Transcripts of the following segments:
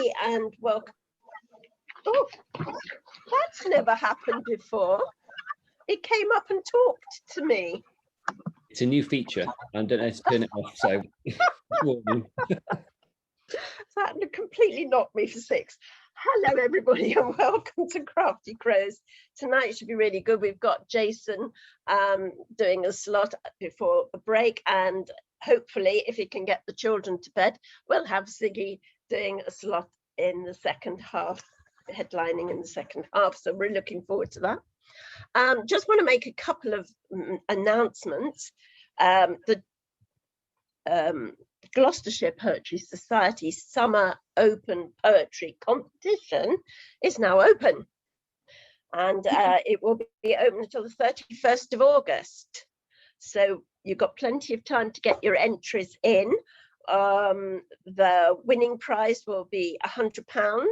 everybody, and welcome. Oh, that's never happened before. It came up and talked to me. It's a new feature. I don't know how to turn it off, so That completely knocked me for six. Hello, everybody, and welcome to Crafty Crows. Tonight should be really good. We've got Jason doing a slot before a break, and hopefully, if he can get the children to bed, we'll have Ziggy doing a slot in the second half, headlining in the second half. So we're looking forward to that. Just want to make a couple of announcements. The Gloucestershire Poetry Society Summer Open Poetry Competition is now open, and it will be open until the 31st of August. So you've got plenty of time to get your entries in. The winning prize will be £100,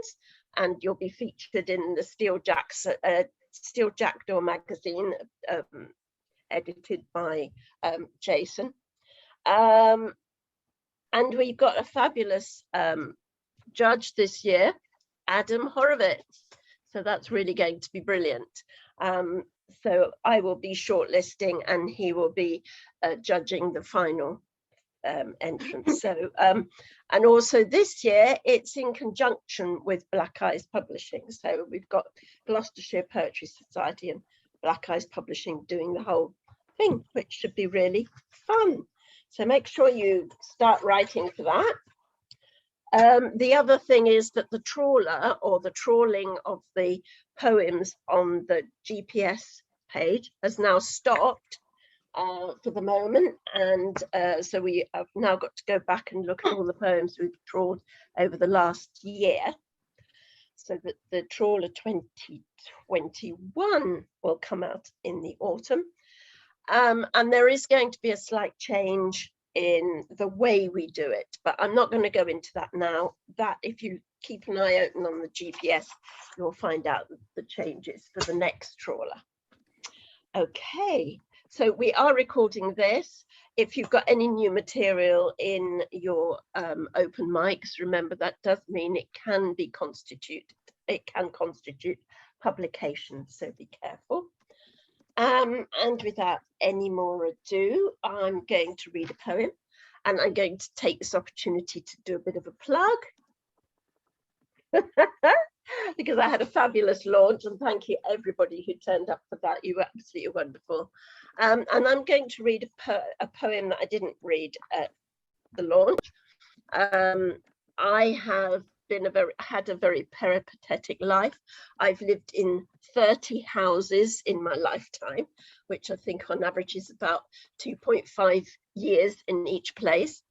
and you'll be featured in the Steel Jackdaw magazine, edited by Jason. And we've got a fabulous judge this year, Adam Horowitz. So that's really going to be brilliant. So I will be shortlisting, and he will be judging the final entrance. So, and also this year, it's in conjunction with Black Eyes Publishing. So we've got Gloucestershire Poetry Society and Black Eyes Publishing doing the whole thing, which should be really fun. So make sure you start writing for that. The other thing is that the trawler, or the trawling of the poems on the GPS page, has now stopped for the moment. And so we have now got to go back and look at all the poems we've trawled over the last year. So that the trawler 2021 will come out in the autumn. And there is going to be a slight change in the way we do it, but I'm not going to go into that now. That, if you keep an eye open on the GPS, you'll find out the changes for the next trawler. Okay, so we are recording this. If you've got any new material in your open mics, remember that does mean it can constitute publication, so be careful. And without any more ado, I'm going to read a poem, and I'm going to take this opportunity to do a bit of a plug because I had a fabulous launch, and thank you everybody who turned up for that. You were absolutely wonderful. And I'm going to read a poem that I didn't read at the launch. I have had a very peripatetic life. I've lived in 30 houses in my lifetime, which I think on average is about 2.5 years in each place.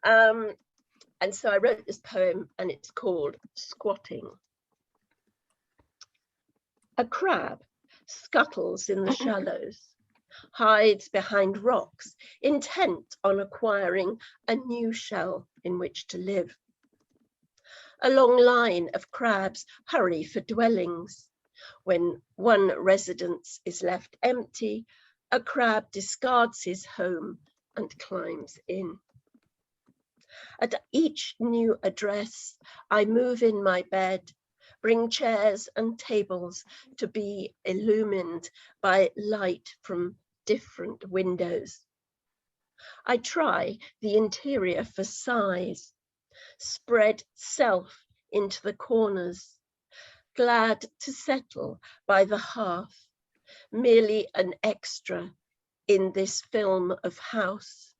And so I wrote this poem, and it's called Squatting. A crab scuttles in the shallows, hides behind rocks, intent on acquiring a new shell in which to live. A long line of crabs hurry for dwellings. When one residence is left empty, a crab discards his home and climbs in. At each new address, I move in my bed, bring chairs and tables to be illumined by light from different windows. I try the interior for size, spread self into the corners, glad to settle by the hearth, merely an extra in this film of house,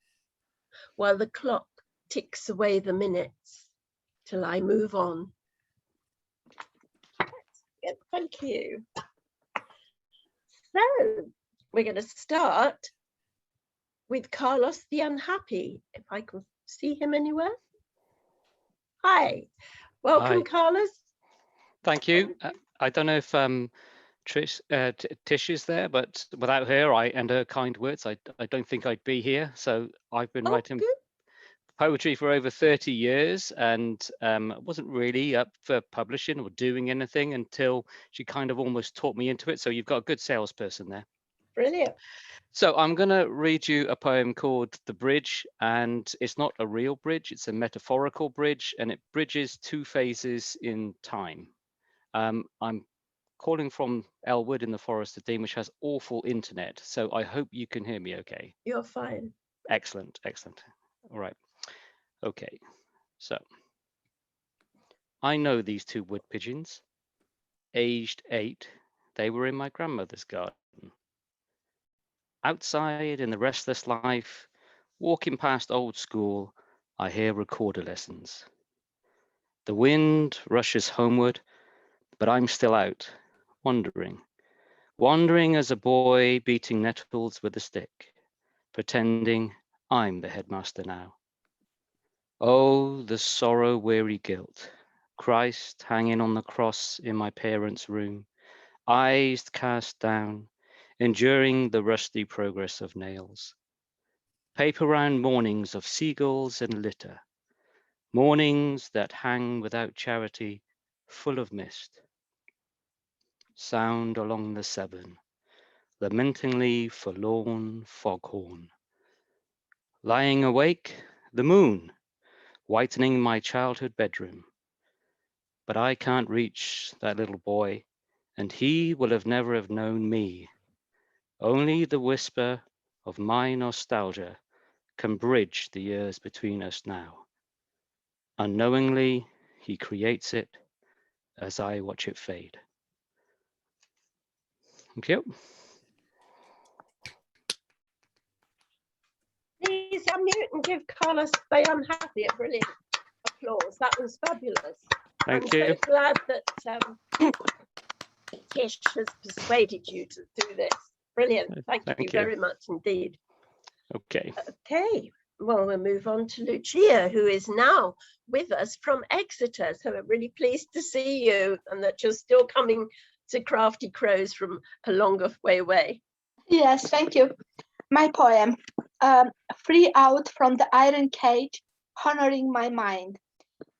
while the clock ticks away the minutes till I move on. Thank you. So we're going to start with Carlos the Unhappy, if I can see him anywhere. Hi, welcome. Hi. Carlos. Thank you. I don't know if Tish is there, but without her and her kind words, I don't think I'd be here. So I've been writing poetry for over 30 years, and wasn't really up for publishing or doing anything until she kind of almost taught me into it. So you've got a good salesperson there. Brilliant. So I'm going to read you a poem called The Bridge, and it's not a real bridge, it's a metaphorical bridge, and it bridges two phases in time. I'm calling from Elwood in the Forest of Dean, which has awful internet, so I hope you can hear me okay. You're fine. Excellent, excellent. All right. Okay, so I know these two wood pigeons. Aged 8, they were in my grandmother's garden. Outside in the restless life, walking past old school, I hear recorder lessons. The wind rushes homeward, but I'm still out, wandering as a boy beating nettles with a stick, pretending I'm the headmaster now. Oh, the sorrow-weary guilt, Christ hanging on the cross in my parents' room, eyes cast down, enduring the rusty progress of nails. Paper-round mornings of seagulls and litter, mornings that hang without charity, full of mist. Sound along the Severn, lamentingly forlorn foghorn. Lying awake, the moon, whitening my childhood bedroom. But I can't reach that little boy, and he will never have known me. Only the whisper of my nostalgia can bridge the years between us now. Unknowingly, he creates it as I watch it fade. Thank you. Please unmute and give Carlos Bay Unhappy a brilliant applause. That was fabulous. Thank I'm you. so glad that Tish has persuaded you to do this. Brilliant. Thank you very much indeed. Okay. Okay. Well, we'll move on to Lucia, who is now with us from Exeter. So we're really pleased to see you and that you're still coming to Crafty Crows from a longer way away. Yes, thank you. My poem, Free Out from the Iron Cage, Honoring My Mind,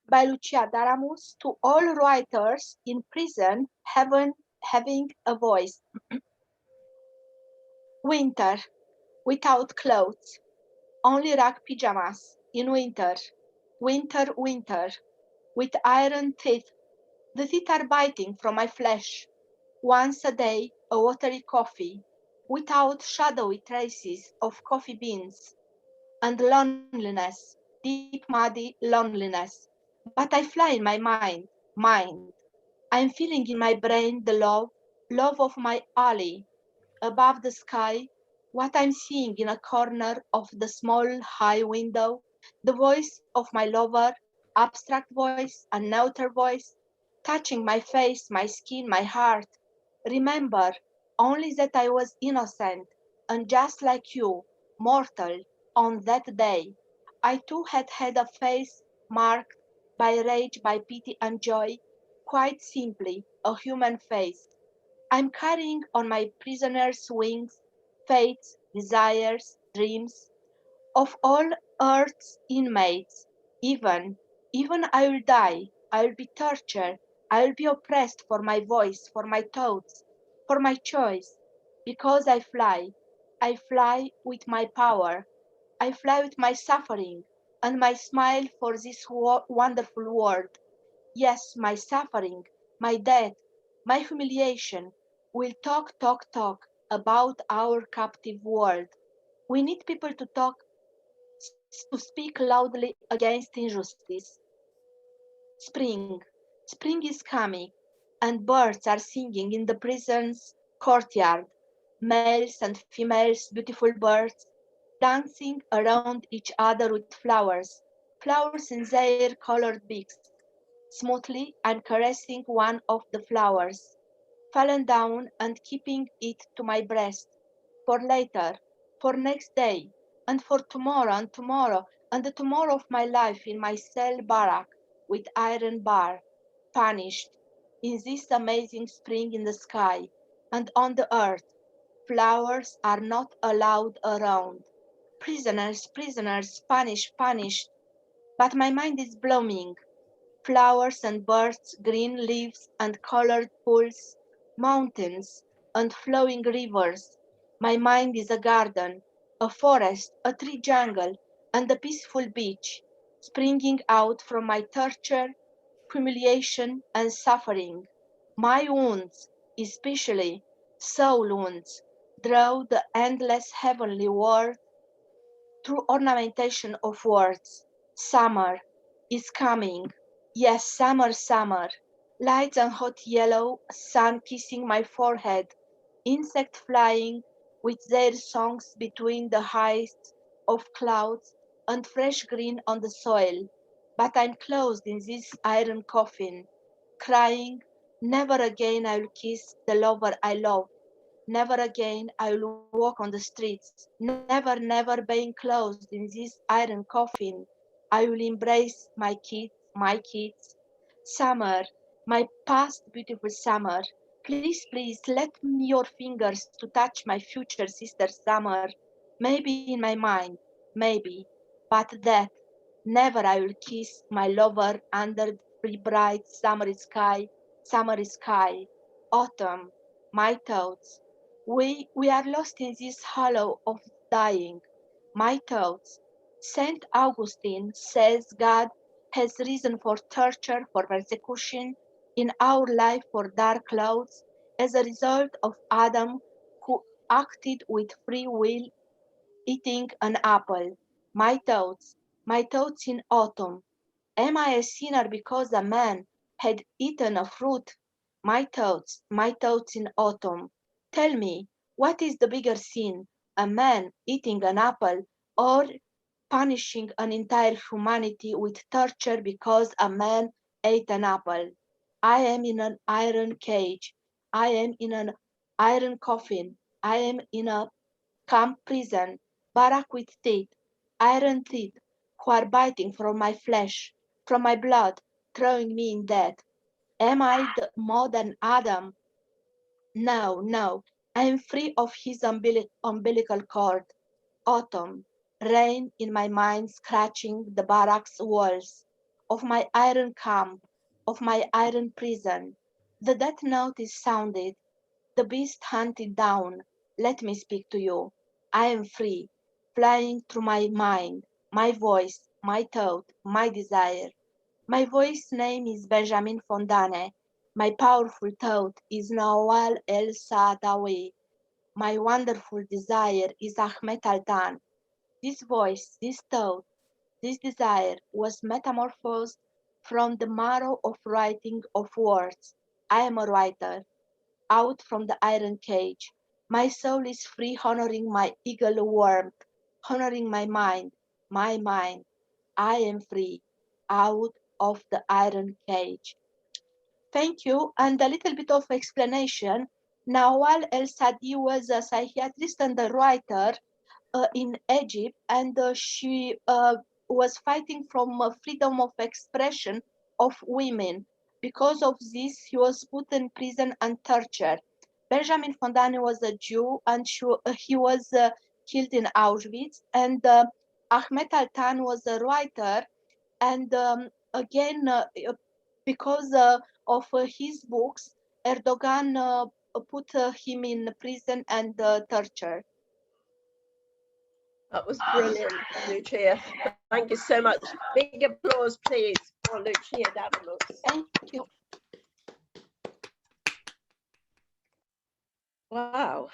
by Lucia Daramus, to all writers in prison having a voice. Winter, without clothes, only rag pyjamas in winter, winter, with iron teeth. The teeth are biting from my flesh. Once a day, a watery coffee, without shadowy traces of coffee beans. And loneliness, deep muddy loneliness. But I fly in my mind. I'm feeling in my brain the love of my alley. Above the sky, what I'm seeing in a corner of the small high window, the voice of my lover, abstract voice, a neuter voice, touching my face, my skin, my heart. Remember only that I was innocent, and just like you, mortal, on that day. I too had a face marked by rage, by pity and joy, quite simply a human face. I'm carrying on my prisoner's wings fates, desires, dreams of all earth's inmates. Even I will die, I will be tortured, I will be oppressed for my voice, for my thoughts, for my choice, because I fly with my power, I fly with my suffering and my smile for this wonderful world. Yes, my suffering, my death, my humiliation will talk about our captive world. We need people to speak loudly against injustice. Spring, spring is coming, and birds are singing in the prison's courtyard. Males and females, beautiful birds, dancing around each other with flowers, flowers in their colored beaks. Smoothly I'm caressing one of the flowers, fallen down and keeping it to my breast, for later, for next day, and for tomorrow and the tomorrow of my life in my cell barrack with iron bar, punished in this amazing spring in the sky and on the earth. Flowers are not allowed around. Prisoners, punished. But my mind is blooming. Flowers and birds, green leaves and colored pools, mountains and flowing rivers, My mind is a garden, a forest, a tree jungle, and a peaceful beach, springing out from my torture, humiliation, and suffering. My wounds, especially soul wounds, draw the endless heavenly world through ornamentation of words. Summer is coming. Yes, summer, summer. Lights and hot yellow, sun kissing my forehead, insect flying with their songs between the heights of clouds and fresh green on the soil. But I'm closed in this iron coffin, crying, never again I'll kiss the lover I love. Never again I will walk on the streets. Never, never being closed in this iron coffin. I will embrace my kids. Summer, my past beautiful summer. Please, please, let me your fingers to touch my future sister summer. Maybe in my mind, maybe. But that, never I will kiss my lover under the bright summer sky. Autumn, my thoughts. We are lost in this hollow of dying. My thoughts. Saint Augustine says God has reason for torture, for persecution, in our life for dark clouds, as a result of Adam who acted with free will, eating an apple. My thoughts in autumn. Am I a sinner because a man had eaten a fruit? My thoughts in autumn. Tell me, what is the bigger sin? A man eating an apple or punishing an entire humanity with torture because a man ate an apple? I am in an iron cage. I am in an iron coffin. I am in a camp prison, barrack with teeth, iron teeth, who are biting from my flesh, from my blood, throwing me in death. Am I the modern Adam? No, no, I am free of his umbilical cord. Autumn, rain in my mind scratching the barracks walls, of my iron camp, of my iron prison. The death note is sounded, the beast hunted down. Let me speak to you. I am free, flying through my mind, my voice, my thought, my desire. My voice name is Benjamin Fondane. My powerful thought is Nawal El Saadawi. My wonderful desire is Ahmed Altan. This voice, this thought, this desire was metamorphosed from the marrow of writing of words. I am a writer, out from the iron cage. My soul is free, honoring my eagle warmth, honoring my mind, my mind. I am free, out of the iron cage. Thank you. And a little bit of explanation. Nawal El Sadi was a psychiatrist and a writer in Egypt, and she was fighting from freedom of expression of women. Because of this, he was put in prison and tortured. Benjamin Fondane was a Jew, and he was killed in Auschwitz. And Ahmed Altan was a writer, and again, because of his books, Erdogan put him in prison and tortured. That was brilliant, Lucia. Thank you so much. Big applause, please, for Lucia Daniel. Thank you. Wow.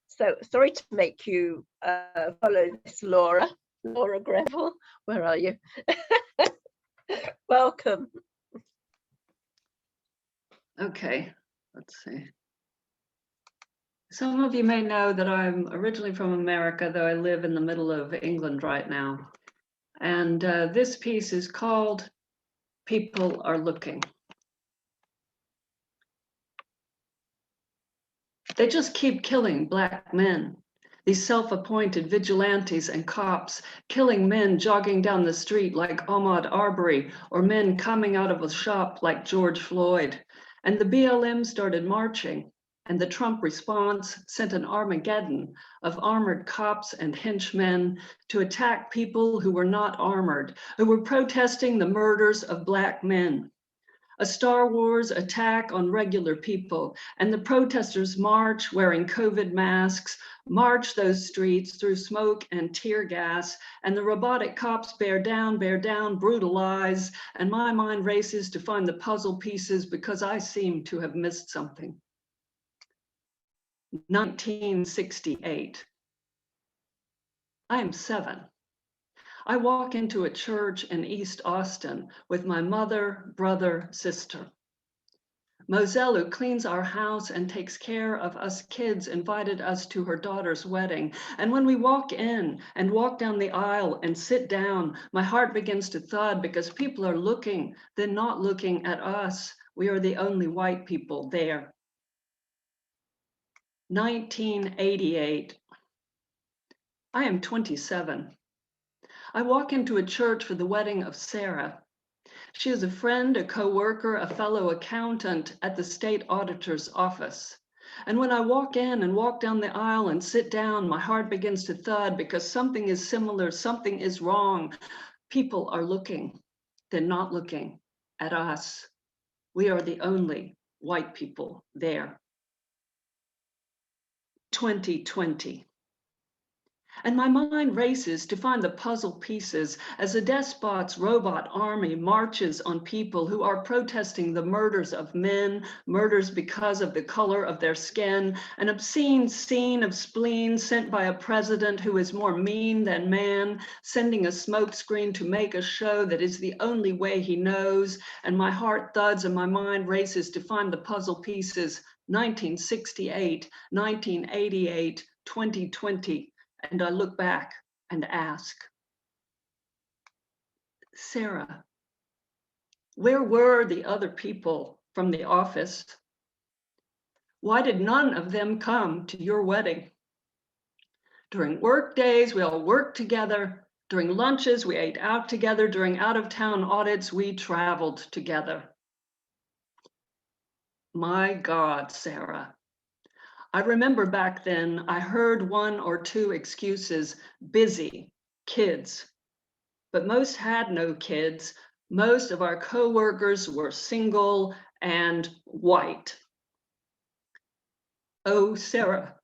So sorry to make you follow this, Laura Greville. Where are you? Welcome. Okay, let's see. Some of you may know that I'm originally from America, though I live in the middle of England right now. And this piece is called People Are Looking. They just keep killing Black men. These self-appointed vigilantes and cops killing men jogging down the street like Ahmaud Arbery, or men coming out of a shop like George Floyd. And the BLM started marching, and the Trump response sent an Armageddon of armored cops and henchmen to attack people who were not armored, who were protesting the murders of Black men. A Star Wars attack on regular people, and the protesters march wearing COVID masks, march those streets through smoke and tear gas, and the robotic cops bear down, brutalize, and my mind races to find the puzzle pieces because I seem to have missed something. 1968. I am 7. I walk into a church in East Austin with my mother, brother, sister. Moselle, who cleans our house and takes care of us kids, invited us to her daughter's wedding. And when we walk in and walk down the aisle and sit down, my heart begins to thud because people are looking, they're not looking at us. We are the only white people there. 1988. I am 27. I walk into a church for the wedding of Sarah. She is a friend, a co-worker, a fellow accountant at the state auditor's office. And when I walk in and walk down the aisle and sit down, my heart begins to thud because something is similar, something is wrong. People are looking. They're not looking at us. We are the only white people there. 2020. And my mind races to find the puzzle pieces as a despot's robot army marches on people who are protesting the murders of men, murders because of the color of their skin, an obscene scene of spleen sent by a president who is more mean than man, sending a smokescreen to make a show that is the only way he knows. And my heart thuds and my mind races to find the puzzle pieces. 1968, 1988, 2020. And I look back and ask, Sarah, where were the other people from the office? Why did none of them come to your wedding? During work days, we all worked together. During lunches, we ate out together. During out-of-town audits, we traveled together. My God, Sarah. I remember back then, I heard 1 or 2 excuses: busy, kids. But most had no kids. Most of our co-workers were single and white. Oh, Sarah,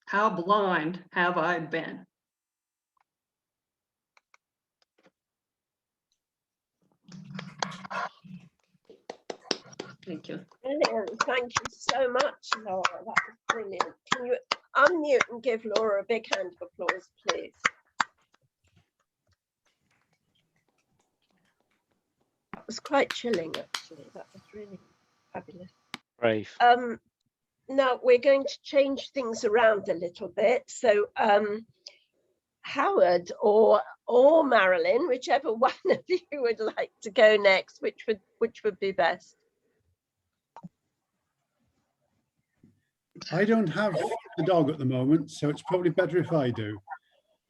how blind have I been? Thank you. Brilliant. Thank you so much, Laura. That was brilliant. Can you unmute and give Laura a big hand of applause, please? That was quite chilling, actually. That was really fabulous. Brave. Now we're going to change things around a little bit. So Howard or Marilyn, whichever one of you would like to go next, which would be best? I don't have the dog at the moment, so it's probably better if I do.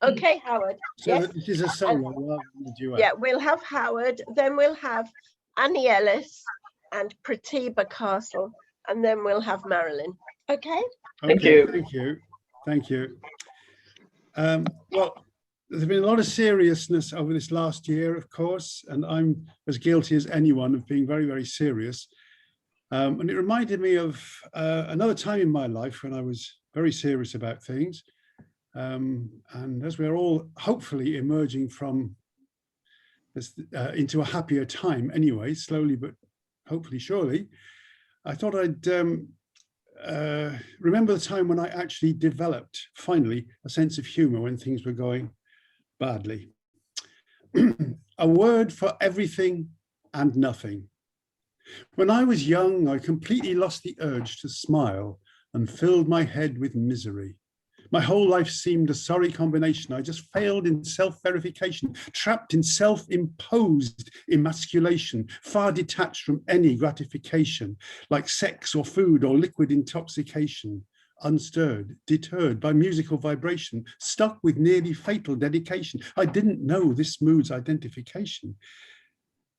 Okay, Howard. So yes. that it is a solo rather than a duet. Yeah, we'll have Howard, then we'll have Annie Ellis and Pratibha Castle, and then we'll have Marilyn. Okay? Thank you. Thank you. Thank you. Well, there's been a lot of seriousness over this last year, of course, and I'm as guilty as anyone of being very, very serious. And it reminded me of another time in my life when I was very serious about things. And as we're all hopefully emerging from this into a happier time anyway, slowly but hopefully surely, I thought I'd remember the time when I actually developed, finally, a sense of humor when things were going badly. A word for everything and nothing. When I was young, I completely lost the urge to smile and filled my head with misery. My whole life seemed a sorry combination. I just failed in self-verification, trapped in self-imposed emasculation, far detached from any gratification, like sex or food or liquid intoxication, unstirred, deterred by musical vibration, stuck with nearly fatal dedication. I didn't know this mood's identification.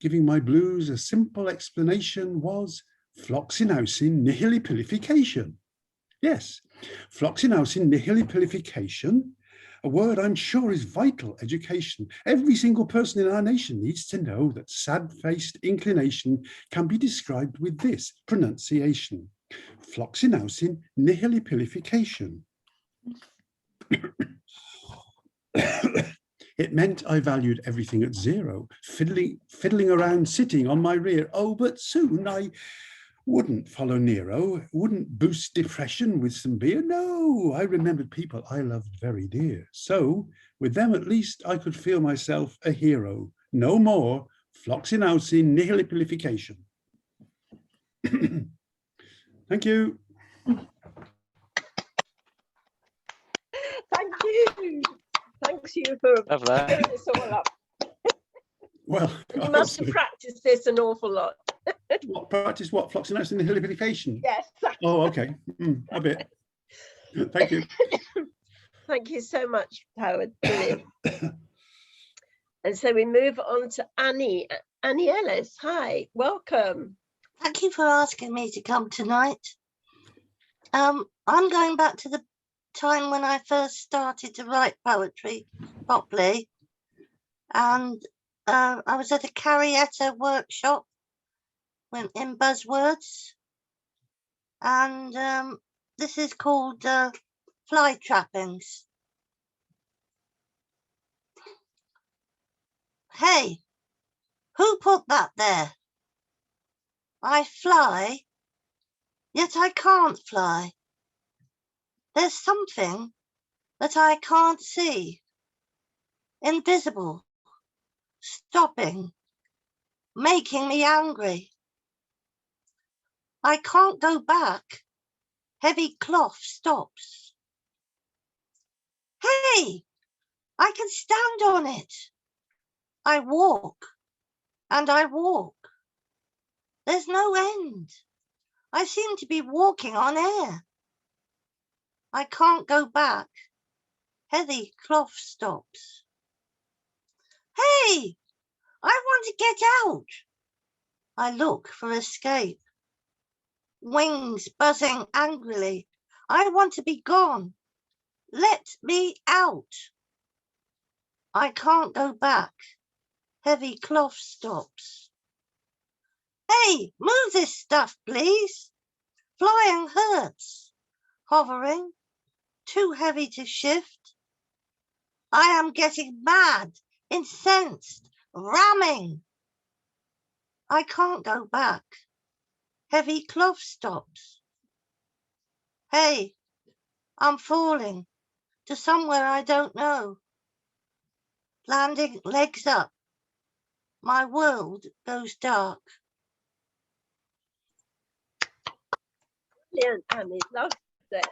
Giving my blues a simple explanation was floxinausin nihilipilification. Yes, floxinausin nihilipilification, A word I'm sure is vital, education. Every single person in our nation needs to know that sad-faced inclination can be described with this pronunciation. Floxinausin nihilipilification. It meant I valued everything at zero, fiddling around, sitting on my rear. Oh, but soon I wouldn't follow Nero, wouldn't boost depression with some beer. No, I remembered people I loved very dear. So with them at least I could feel myself a hero. No more floxinausin nihilipilification. Thank you. Thank you. Thanks you for Love that. filling this all up. Well, You must have practiced this an awful lot. what practice? What floxinausin nihilipilification? Yes. Oh, okay, a bit. Thank you. Thank you so much, Howard. Brilliant. And so we move on to Annie. Annie Ellis. Hi, welcome. Thank you for asking me to come tonight. I'm going back to the time when I first started to write poetry properly, and I was at a Carietta workshop in Buzzwords, and this is called Fly Trappings. Hey, who put that there? I fly, yet I can't fly. There's something that I can't see, invisible, stopping, making me angry. I can't go back, heavy cloth stops. Hey, I can stand on it. I walk, and I walk. There's no end. I seem to be walking on air. I can't go back. Heavy cloth stops. Hey, I want to get out. I look for escape. Wings buzzing angrily. I want to be gone. Let me out. I can't go back. Heavy cloth stops. Hey, move this stuff, please. Flying hurts. Hovering. Too heavy to shift. I am getting mad, incensed, ramming. I can't go back. Heavy cloth stops. Hey, I'm falling to somewhere I don't know. Landing legs up. My world goes dark. Brilliant, Annie. Love it.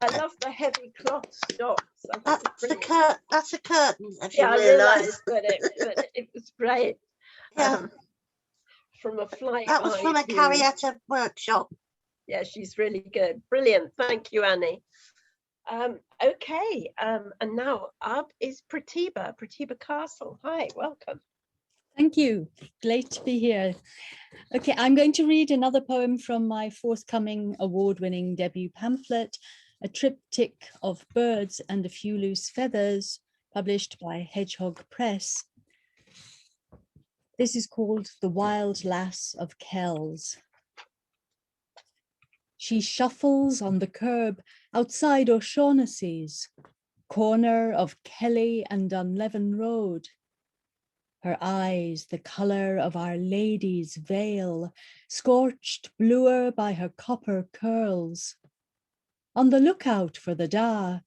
I love the heavy cloth stops. That's a curtain, if Yeah, you I realise. realised, but it was great. Yeah. From a flight. That was from a Carietta workshop. Yeah, she's really good. Brilliant. Thank you, Annie. Okay, and now up is Pratibha Castle. Hi, welcome. Thank you. Great to be here. Okay, I'm going to read another poem from my forthcoming award-winning debut pamphlet, A Triptych of Birds and a Few Loose Feathers, published by Hedgehog Press. This is called The Wild Lass of Kells. She shuffles on the curb outside O'Shaughnessy's, corner of Kelly and Dunleven Road. Her eyes the colour of Our Lady's veil, scorched bluer by her copper curls. On the lookout for the da,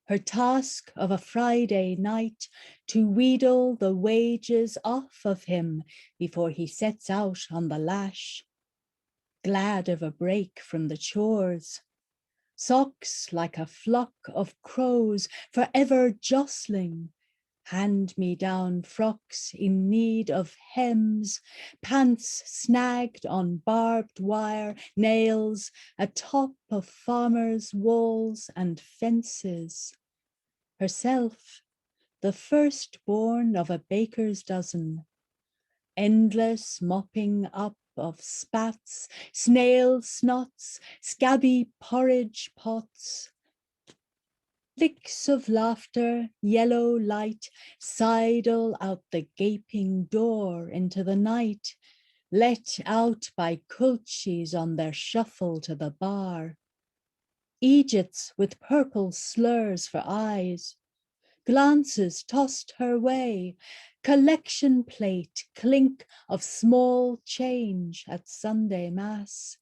her task of a Friday night to wheedle the wages off of him before he sets out on the lash, glad of a break from the chores. Socks like a flock of crows forever jostling, hand-me-down frocks in need of hems, pants snagged on barbed wire, nails atop of farmers' walls and fences. Herself, the firstborn of a baker's dozen, endless mopping up of spats, snail snots, scabby porridge pots, Flicks of laughter, yellow light, sidle out the gaping door into the night, let out by culchies on their shuffle to the bar. Egypts with purple slurs for eyes, glances tossed her way, collection plate, clink of small change at Sunday Mass.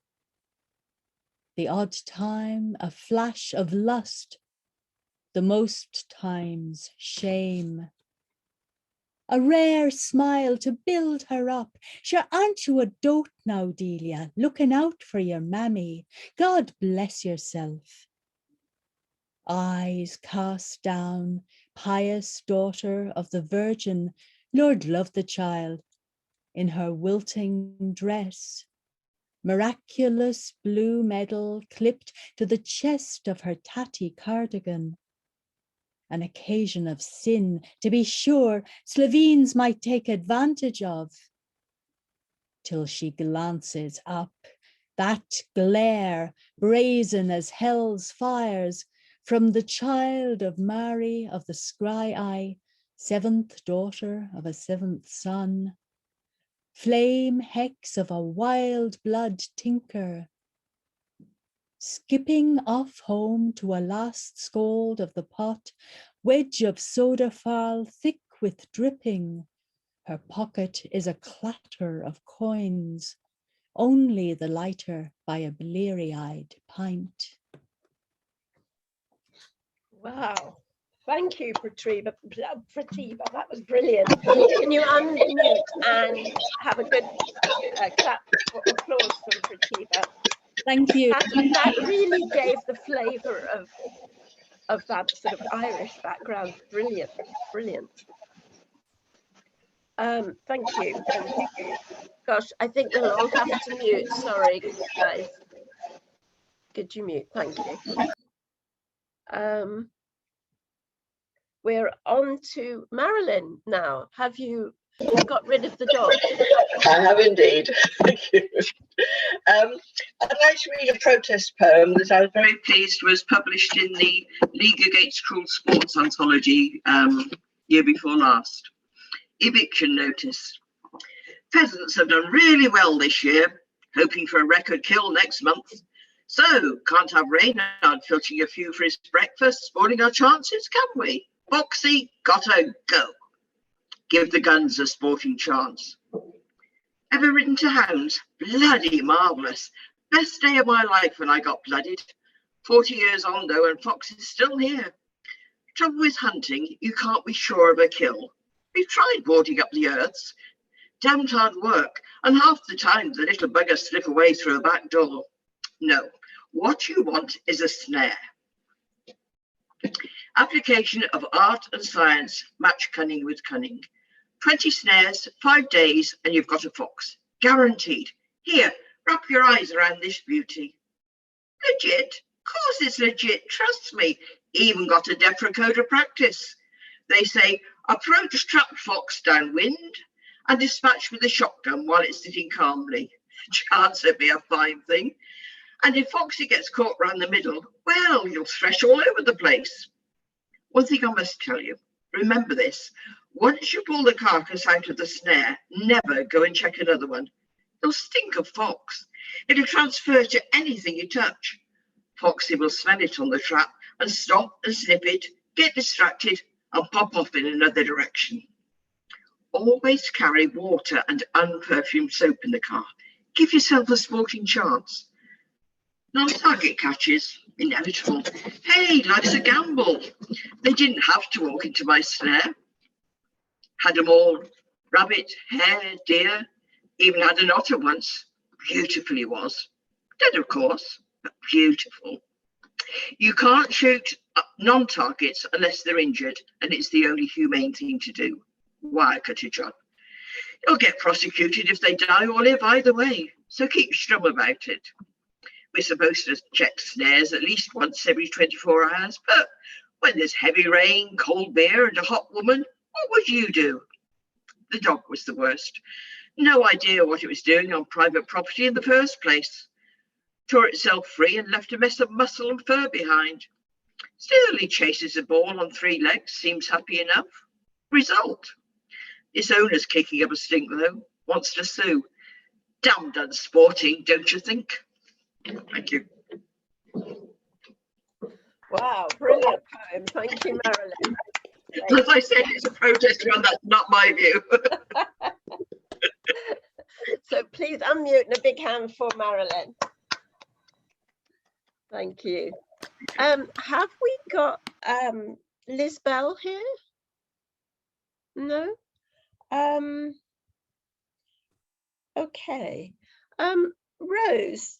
The odd time, a flash of lust, the most times shame. A rare smile to build her up. Sure, aren't you a dote now, Delia, looking out for your mammy? God bless yourself. Eyes cast down, pious daughter of the Virgin, Lord love the child, in her wilting dress. Miraculous blue medal clipped to the chest of her tatty cardigan. An occasion of sin, to be sure, Slovenes might take advantage of. Till she glances up, that glare, brazen as hell's fires, from the child of Mary of the scry eye, seventh daughter of a seventh son. Flame hex of a wild blood tinker, skipping off home to a last scold of the pot, wedge of soda fowl thick with dripping. Her pocket is a clatter of coins, only the lighter by a bleary-eyed pint. Wow. Thank you, Pratibha. That was brilliant. Can you unmute and have a good clap for applause from Pratibha? Thank you. That really gave the flavour of that sort of Irish background. Brilliant, brilliant. Thank you. Gosh, I think we'll all have to mute. Sorry, guys. Could you mute? Thank you. We're on to Marilyn now. Have you got rid of the dog? I have indeed. Thank you. I'd like to read a protest poem that I was very pleased was published in the League Against Cruel Sports anthology year before last. Eviction notice. Pheasants have done really well this year, hoping for a record kill next month. So, can't have Reynard filching a few for his breakfast, spoiling our chances, can we? Foxy, gotta go. Give the guns a sporting chance. Ever ridden to hounds? Bloody marvellous. Best day of my life when I got blooded. 40 years on though, and Fox is still here. Trouble with hunting, you can't be sure of a kill. We've tried boarding up the earths. Damned hard work, and half the time the little buggers slip away through a back door. No, what you want is a snare. Application of art and science match cunning with cunning. 20 snares, 5 days, and you've got a fox. Guaranteed. Here, wrap your eyes around this beauty. Legit? Of course it's legit, trust me. Even got a deprecoder practice. They say, approach trapped fox downwind and dispatch with a shotgun while it's sitting calmly. Chance it'd be a fine thing. And if Foxy gets caught round the middle, well, you'll thresh all over the place. One thing I must tell you, remember this. Once you pull the carcass out of the snare, never go and check another one. It'll stink of fox. It'll transfer to anything you touch. Foxy will smell it on the trap and stop and snip it, get distracted and pop off in another direction. Always carry water and unperfumed soap in the car. Give yourself a sporting chance. Non-target catches, inevitable. Hey, life's a gamble. They didn't have to walk into my snare. Had them all, rabbit, hare, deer, even had an otter once. Beautiful he was. Dead, of course, but beautiful. You can't shoot non-targets unless they're injured, and it's the only humane thing to do. Wire cut your job. You'll get prosecuted if they die or live either way, so keep strum about it. We're supposed to check snares at least once every 24 hours, but when there's heavy rain, cold beer and a hot woman, what would you do? The dog was the worst. No idea what it was doing on private property in the first place. Tore itself free and left a mess of muscle and fur behind. Stealthily chases a ball on 3 legs, seems happy enough. Result. Its owner's kicking up a stink though, wants to sue. Damned unsporting, don't you think? Thank you. Wow, brilliant poem. Thank you, Marilyn. As I said, it's a protest one, that's not my view. So please unmute and a big hand for Marilyn. Thank you. Have we got Liz Bell here? No? Okay. Rose,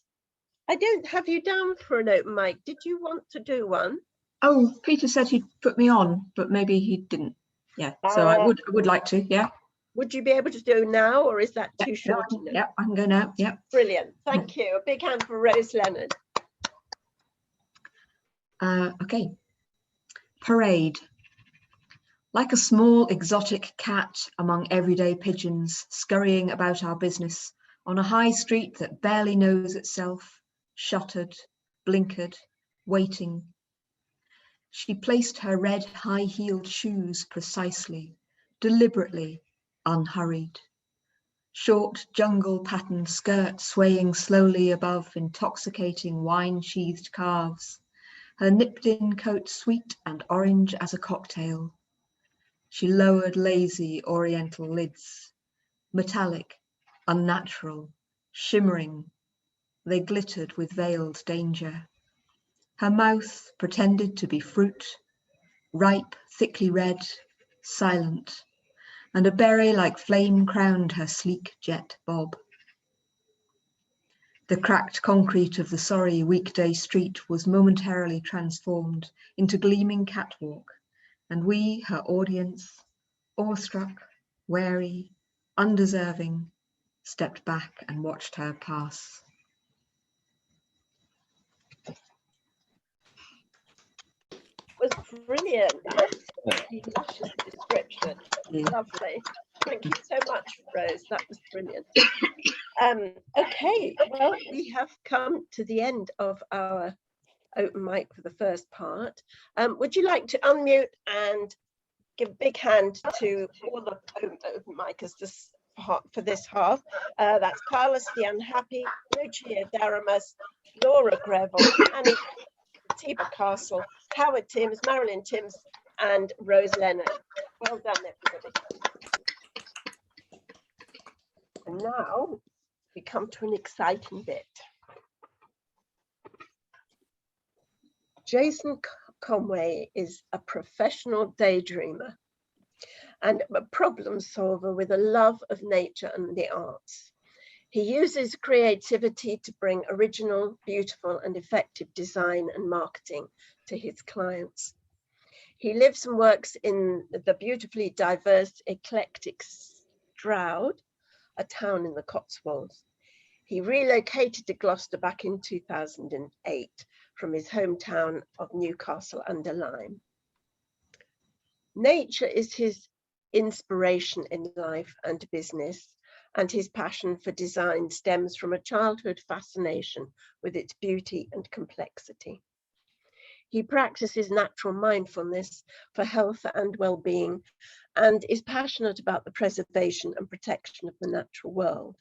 I don't have you down for an open mic. Did you want to do one? Oh, Peter said he'd put me on, but maybe he didn't. Yeah, so I would like to, yeah. Would you be able to do now, or is that too short? Yeah, I can go now, yeah. Brilliant, thank you. A big hand for Rose Leonard. Okay. Parade. Like a small exotic cat among everyday pigeons scurrying about our business on a high street that barely knows itself, shuttered, blinkered, waiting. She placed her red high-heeled shoes precisely, deliberately, unhurried. Short jungle-patterned skirt swaying slowly above intoxicating wine-sheathed calves, her nipped-in coat sweet and orange as a cocktail. She lowered lazy oriental lids, metallic, unnatural, shimmering. They glittered with veiled danger. Her mouth pretended to be fruit, ripe, thickly red, silent, and a beret like flame crowned her sleek jet bob. The cracked concrete of the sorry weekday street was momentarily transformed into gleaming catwalk, and we, her audience, awestruck, wary, undeserving, stepped back and watched her pass. Was brilliant. Absolutely luscious description. Lovely. Thank you so much, Rose. That was brilliant. Okay, well, we have come to the end of our open mic for the first part. Would you like to unmute and give a big hand to all the open micers for this half? That's Carlos the Unhappy, Lucia Daramus, Laura Greville, Annie Tiba Castle, Howard Timms, Marilyn Timms, and Rose Leonard. Well done, everybody. And now we come to an exciting bit. Jason Conway is a professional daydreamer and a problem solver with a love of nature and the arts. He uses creativity to bring original, beautiful, and effective design and marketing to his clients. He lives and works in the beautifully diverse, eclectic Stroud, a town in the Cotswolds. He relocated to Gloucester back in 2008 from his hometown of Newcastle under Lyme. Nature is his inspiration in life and business, and his passion for design stems from a childhood fascination with its beauty and complexity. He practices natural mindfulness for health and well-being and is passionate about the preservation and protection of the natural world.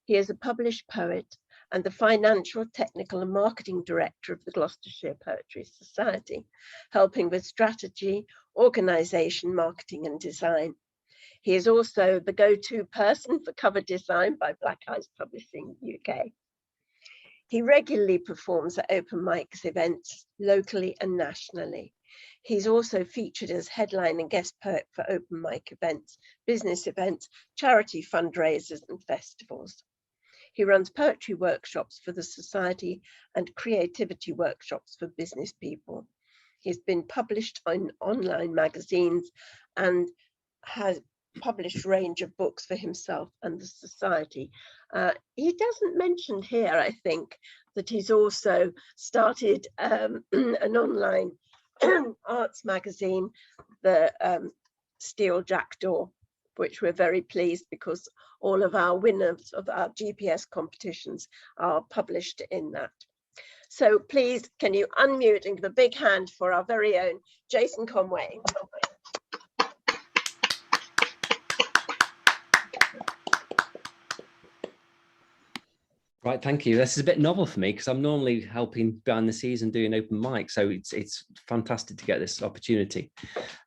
He is a published poet and the financial, technical and marketing director of the Gloucestershire Poetry Society, helping with strategy, organisation, marketing and design. He is also the go-to person for cover design by Black Eyes Publishing UK. He regularly performs at open mics events locally and nationally. He's also featured as headline and guest poet for open mic events, business events, charity fundraisers and festivals. He runs poetry workshops for the Society and creativity workshops for business people. He's been published in online magazines and has published a range of books for himself and the Society. He doesn't mention here, I think, that he's also started an online arts magazine, the Steel Jackdaw, which we're very pleased because all of our winners of our GPS competitions are published in that. So please, can you unmute and give a big hand for our very own Jason Conway. Right, thank you. This is a bit novel for me because I'm normally helping behind the scenes and doing open mic, so it's fantastic to get this opportunity.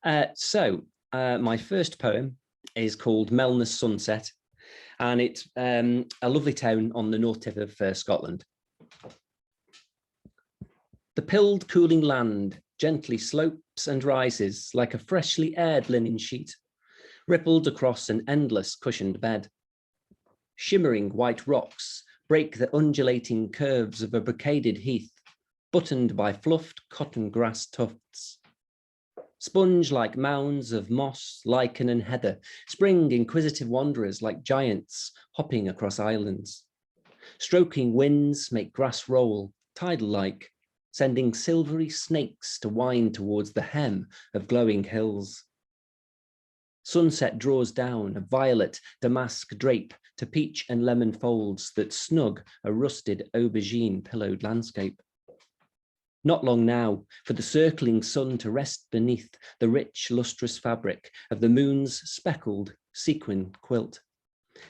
My first poem is called Melnes Sunset, and it's a lovely town on the north tip of Scotland. The pilled cooling land gently slopes and rises like a freshly aired linen sheet, rippled across an endless cushioned bed. Shimmering white rocks break the undulating curves of a brocaded heath, buttoned by fluffed cotton grass tufts. Sponge-like mounds of moss, lichen and heather spring inquisitive wanderers like giants hopping across islands. Stroking winds make grass roll, tidal-like, sending silvery snakes to wind towards the hem of glowing hills. Sunset draws down a violet damask drape to peach and lemon folds that snug a rusted aubergine pillowed landscape. Not long now for the circling sun to rest beneath the rich lustrous fabric of the moon's speckled sequin quilt.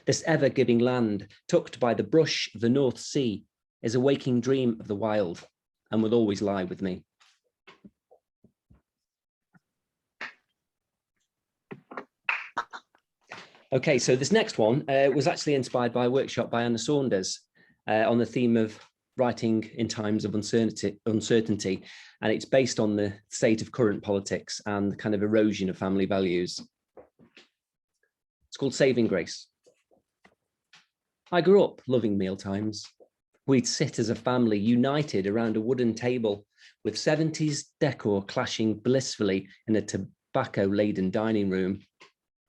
This ever-giving land, tucked by the brush of the North Sea, is a waking dream of the wild and will always lie with me. Okay, so this next one was actually inspired by a workshop by Anna Saunders on the theme of writing in times of uncertainty, and it's based on the state of current politics and the kind of erosion of family values. It's called Saving Grace. I grew up loving mealtimes. We'd sit as a family united around a wooden table with 70s decor clashing blissfully in a tobacco-laden dining room.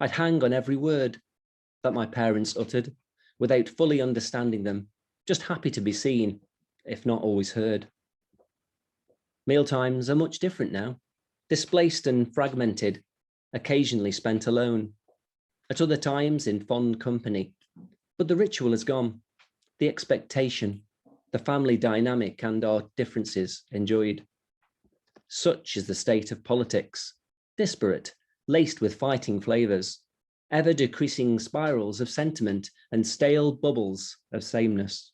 I'd hang on every word that my parents uttered without fully understanding them, just happy to be seen, if not always heard. Mealtimes are much different now, displaced and fragmented, occasionally spent alone, at other times in fond company. But the ritual is gone, the expectation, the family dynamic and our differences enjoyed. Such is the state of politics, disparate, laced with fighting flavours, ever decreasing spirals of sentiment and stale bubbles of sameness.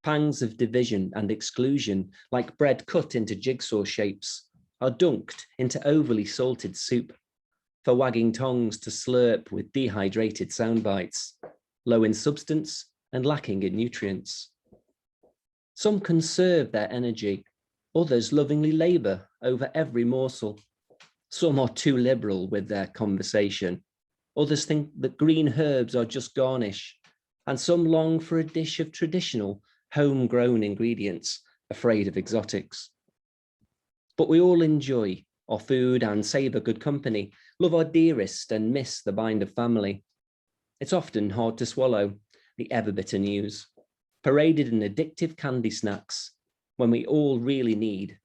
Pangs of division and exclusion, like bread cut into jigsaw shapes, are dunked into overly salted soup for wagging tongues to slurp with dehydrated sound bites, low in substance and lacking in nutrients. Some conserve their energy, others lovingly labour over every morsel. Some are too liberal with their conversation. Others think that green herbs are just garnish, and some long for a dish of traditional, homegrown ingredients, afraid of exotics. But we all enjoy our food and savour good company, love our dearest and miss the bind of family. It's often hard to swallow the ever-bitter news, paraded in addictive candy snacks, when we all really need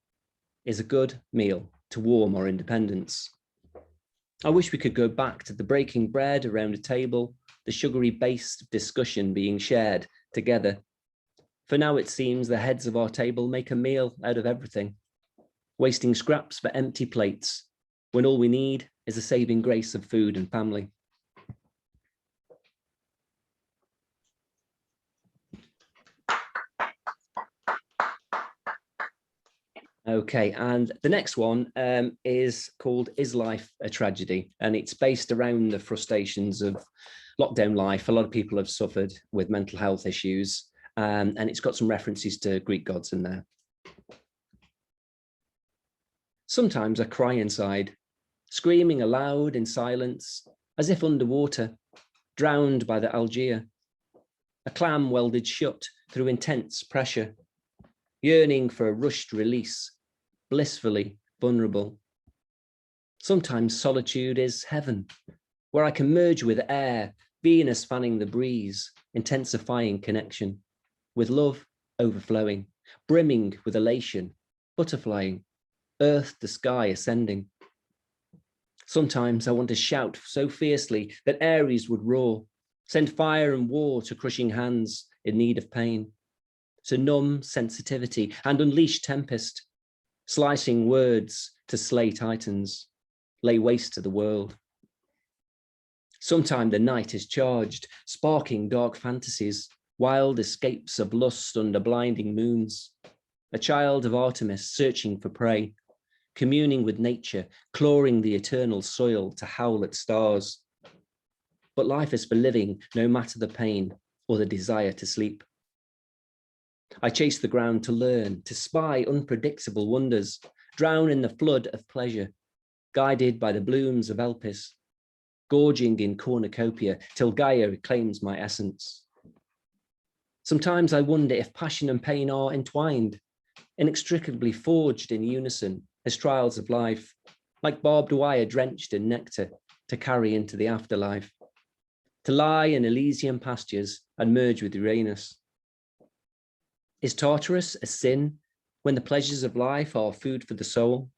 is a good meal to warm our independence. I wish we could go back to the breaking bread around a table, the sugary base of discussion being shared together. For now it seems the heads of our table make a meal out of everything, wasting scraps for empty plates, when all we need is a saving grace of food and family. Okay, and the next one is called Is Life a Tragedy? And it's based around the frustrations of lockdown life. A lot of people have suffered with mental health issues, and it's got some references to Greek gods in there. Sometimes I cry inside, screaming aloud in silence, as if underwater, drowned by the Algae. A clam welded shut through intense pressure, yearning for a rushed release, blissfully vulnerable. Sometimes solitude is heaven, where I can merge with air, Venus fanning the breeze, intensifying connection, with love overflowing, brimming with elation, butterflying, earth to sky ascending. Sometimes I want to shout so fiercely that Ares would roar, send fire and war to crushing hands in need of pain. to numb sensitivity and unleash tempest, slicing words to slay titans, lay waste to the world. Sometime the night is charged, sparking dark fantasies, wild escapes of lust under blinding moons, a child of Artemis searching for prey, communing with nature, clawing the eternal soil to howl at stars. But life is for living, no matter the pain or the desire to sleep. I chase the ground to learn, to spy unpredictable wonders, drown in the flood of pleasure, guided by the blooms of Elpis, gorging in cornucopia till Gaia reclaims my essence. Sometimes I wonder if passion and pain are entwined, inextricably forged in unison as trials of life, like barbed wire drenched in nectar to carry into the afterlife, to lie in Elysian pastures and merge with Uranus. Is Tartarus a sin when the pleasures of life are food for the soul?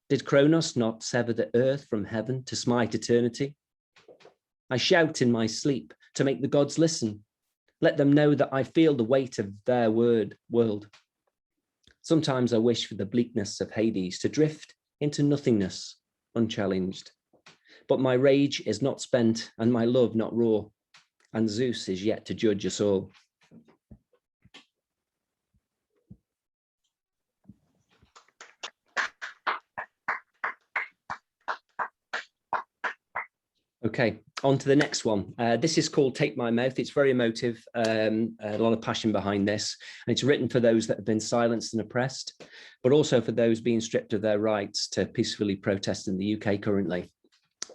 Did Kronos not sever the earth from heaven to smite eternity? I shout in my sleep to make the gods listen. Let them know that I feel the weight of their world. Sometimes I wish for the bleakness of Hades to drift into nothingness unchallenged. But my rage is not spent and my love not raw, and Zeus is yet to judge us all. Okay, on to the next one. This is called Take My Mouth. It's very emotive, a lot of passion behind this. And it's written for those that have been silenced and oppressed, but also for those being stripped of their rights to peacefully protest in the UK currently.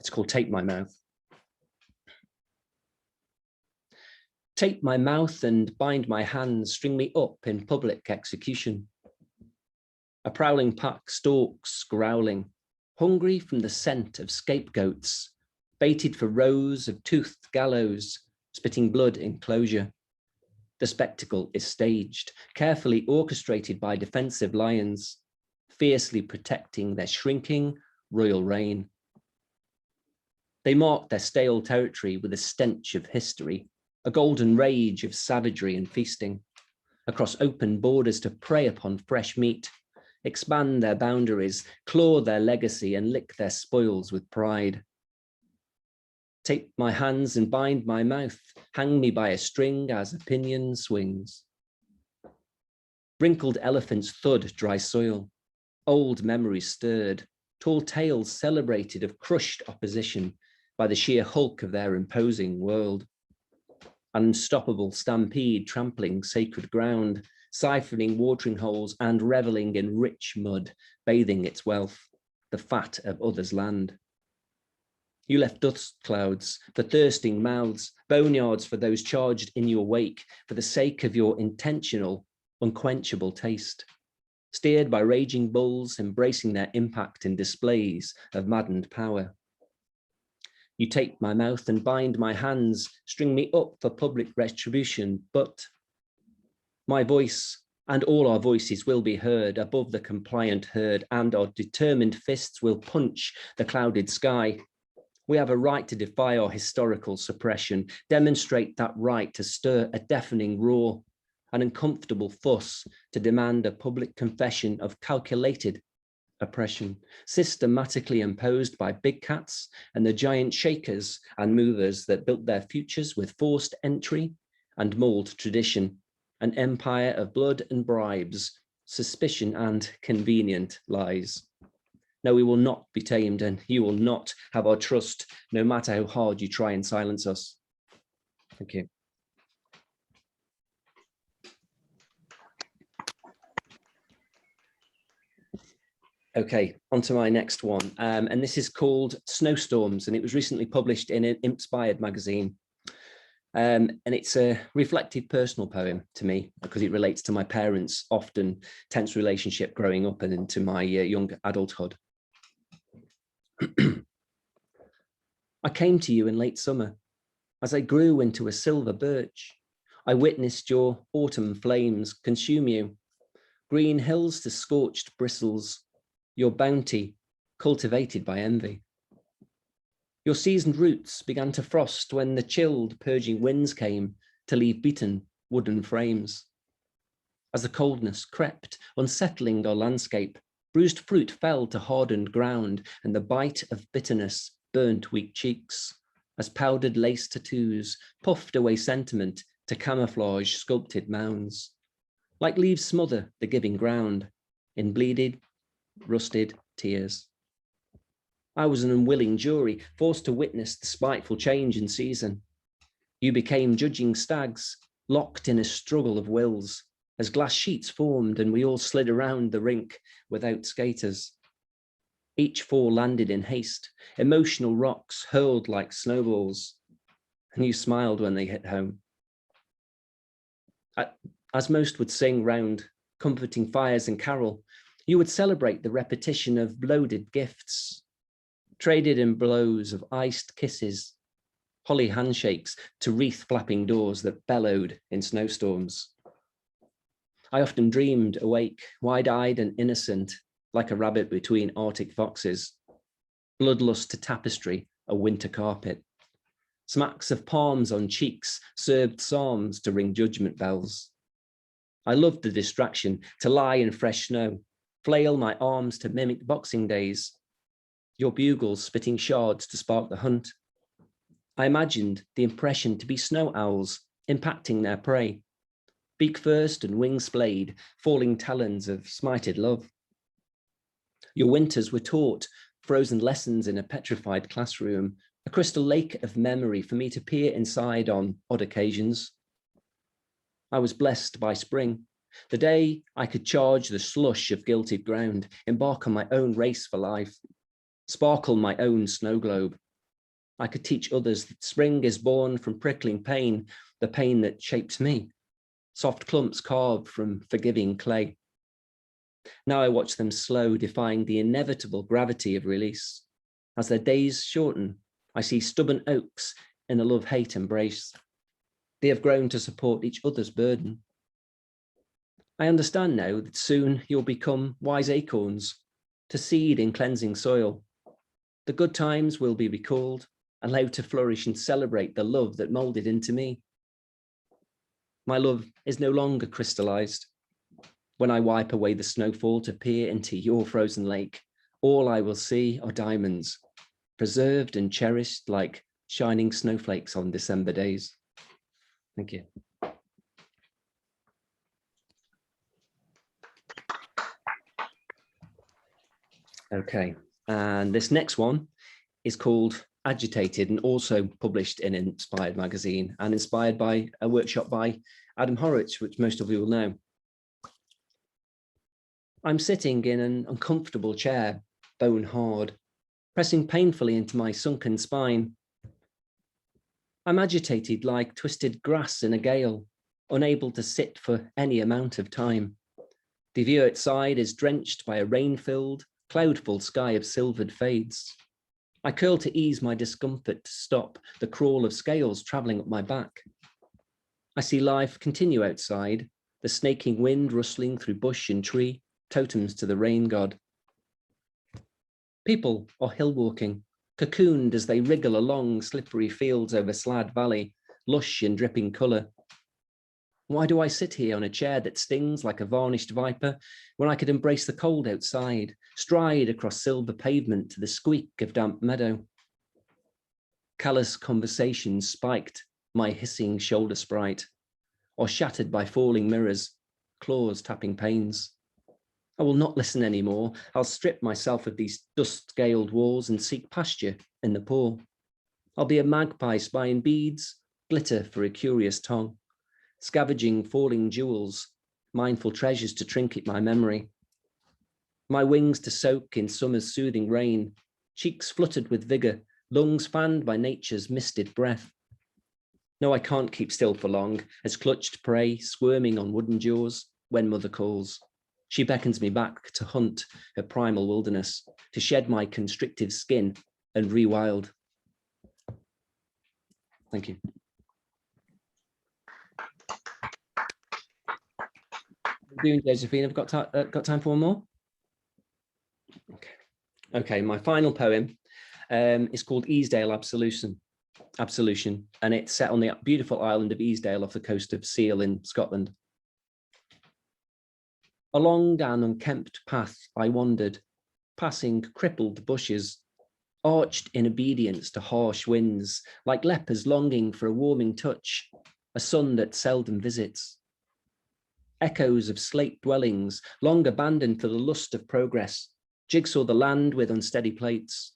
It's called Take My Mouth. Take my mouth and bind my hands, string me up in public execution. A prowling pack stalks, growling, hungry from the scent of scapegoats, baited for rows of toothed gallows, spitting blood in closure. The spectacle is staged, carefully orchestrated by defensive lions, fiercely protecting their shrinking royal reign. They mark their stale territory with a stench of history, a golden rage of savagery and feasting, across open borders to prey upon fresh meat, expand their boundaries, claw their legacy and lick their spoils with pride. Take my hands and bind my mouth, hang me by a string as a pinion swings. Wrinkled elephants thud dry soil, old memories stirred, tall tales celebrated of crushed opposition by the sheer hulk of their imposing world. An unstoppable stampede trampling sacred ground, siphoning watering holes and reveling in rich mud, bathing its wealth, the fat of others' land. You left dust clouds for thirsting mouths, boneyards for those charged in your wake, for the sake of your intentional, unquenchable taste. Steered by raging bulls, embracing their impact in displays of maddened power. You take my mouth and bind my hands, string me up for public retribution, but my voice and all our voices will be heard above the compliant herd, and our determined fists will punch the clouded sky. We have a right to defy our historical suppression, demonstrate that right to stir a deafening roar, an uncomfortable fuss to demand a public confession of calculated oppression, systematically imposed by big cats and the giant shakers and movers that built their futures with forced entry and mauled tradition, an empire of blood and bribes, suspicion and convenient lies. No, we will not be tamed, and you will not have our trust, no matter how hard you try and silence us. Thank you. Okay, on to my next one. And this is called Snowstorms, and it was recently published in an Inspired magazine. And it's a reflective personal poem to me because it relates to my parents' often tense relationship growing up and into my young adulthood. I came to you in late summer. As I grew into a silver birch, I witnessed your autumn flames consume you. Green hills to scorched bristles, your bounty cultivated by envy. Your seasoned roots began to frost when the chilled, purging winds came to leave beaten wooden frames. As the coldness crept, unsettling our landscape, bruised fruit fell to hardened ground, and the bite of bitterness burnt weak cheeks, as powdered lace tattoos puffed away sentiment to camouflage sculpted mounds. Like leaves smother the giving ground in bleeded, rusted tears. I was an unwilling jury, forced to witness the spiteful change in season. You became judging stags, locked in a struggle of wills, as glass sheets formed and we all slid around the rink without skaters. Each four landed in haste, emotional rocks hurled like snowballs, and you smiled when they hit home. As most would sing round comforting fires and carol, you would celebrate the repetition of loaded gifts, traded in blows of iced kisses, holly handshakes to wreath flapping doors that bellowed in snowstorms. I often dreamed awake, wide-eyed and innocent, like a rabbit between Arctic foxes, bloodlust to tapestry, a winter carpet. Smacks of palms on cheeks served psalms to ring judgment bells. I loved the distraction, to lie in fresh snow, flail my arms to mimic boxing days, your bugles spitting shards to spark the hunt. I imagined the impression to be snow owls impacting their prey, beak first and wing splayed, falling talons of smited love. Your winters were taught frozen lessons in a petrified classroom, a crystal lake of memory for me to peer inside on odd occasions. I was blessed by spring, the day I could charge the slush of gilded ground, embark on my own race for life, sparkle my own snow globe. I could teach others that spring is born from prickling pain, the pain that shapes me, soft clumps carved from forgiving clay. Now I watch them slow, defying the inevitable gravity of release. As their days shorten, I see stubborn oaks in a love-hate embrace. They have grown to support each other's burden. I understand now that soon you'll become wise acorns to seed in cleansing soil. The good times will be recalled, allowed to flourish and celebrate the love that molded into me. My love is no longer crystallized. When I wipe away the snowfall to peer into your frozen lake, all I will see are diamonds, preserved and cherished like shining snowflakes on December days. Thank you. Okay, and this next one is called Agitated and also published in Inspired magazine and inspired by a workshop by Adam Horwitz, which most of you will know. I'm sitting in an uncomfortable chair, bone hard, pressing painfully into my sunken spine. I'm agitated like twisted grass in a gale, unable to sit for any amount of time. The view outside is drenched by a rain-filled, cloud-full sky of silvered fades. I curl to ease my discomfort to stop the crawl of scales travelling up my back. I see life continue outside, the snaking wind rustling through bush and tree, totems to the rain god. People are hill walking, cocooned as they wriggle along slippery fields over Slad Valley, lush in dripping colour. Why do I sit here on a chair that stings like a varnished viper when I could embrace the cold outside, stride across silver pavement to the squeak of damp meadow? Callous conversations spiked my hissing shoulder sprite, or shattered by falling mirrors, claws tapping panes. I will not listen anymore. I'll strip myself of these dust-scaled walls and seek pasture in the poor. I'll be a magpie spying beads, glitter for a curious tongue, scavenging falling jewels, mindful treasures to trinket my memory. My wings to soak in summer's soothing rain, cheeks fluttered with vigor, lungs fanned by nature's misted breath. No, I can't keep still for long, as clutched prey squirming on wooden jaws when mother calls. She beckons me back to hunt her primal wilderness, to shed my constrictive skin and rewild. Thank you. Doing, Josephine, I've got time for one more. Okay, my final poem is called Easdale Absolution, and it's set on the beautiful island of Easdale off the coast of Seal in Scotland. Along an unkempt path I wandered, passing crippled bushes, arched in obedience to harsh winds, like lepers longing for a warming touch, a sun that seldom visits. Echoes of slate dwellings, long abandoned to the lust of progress, jigsaw the land with unsteady plates,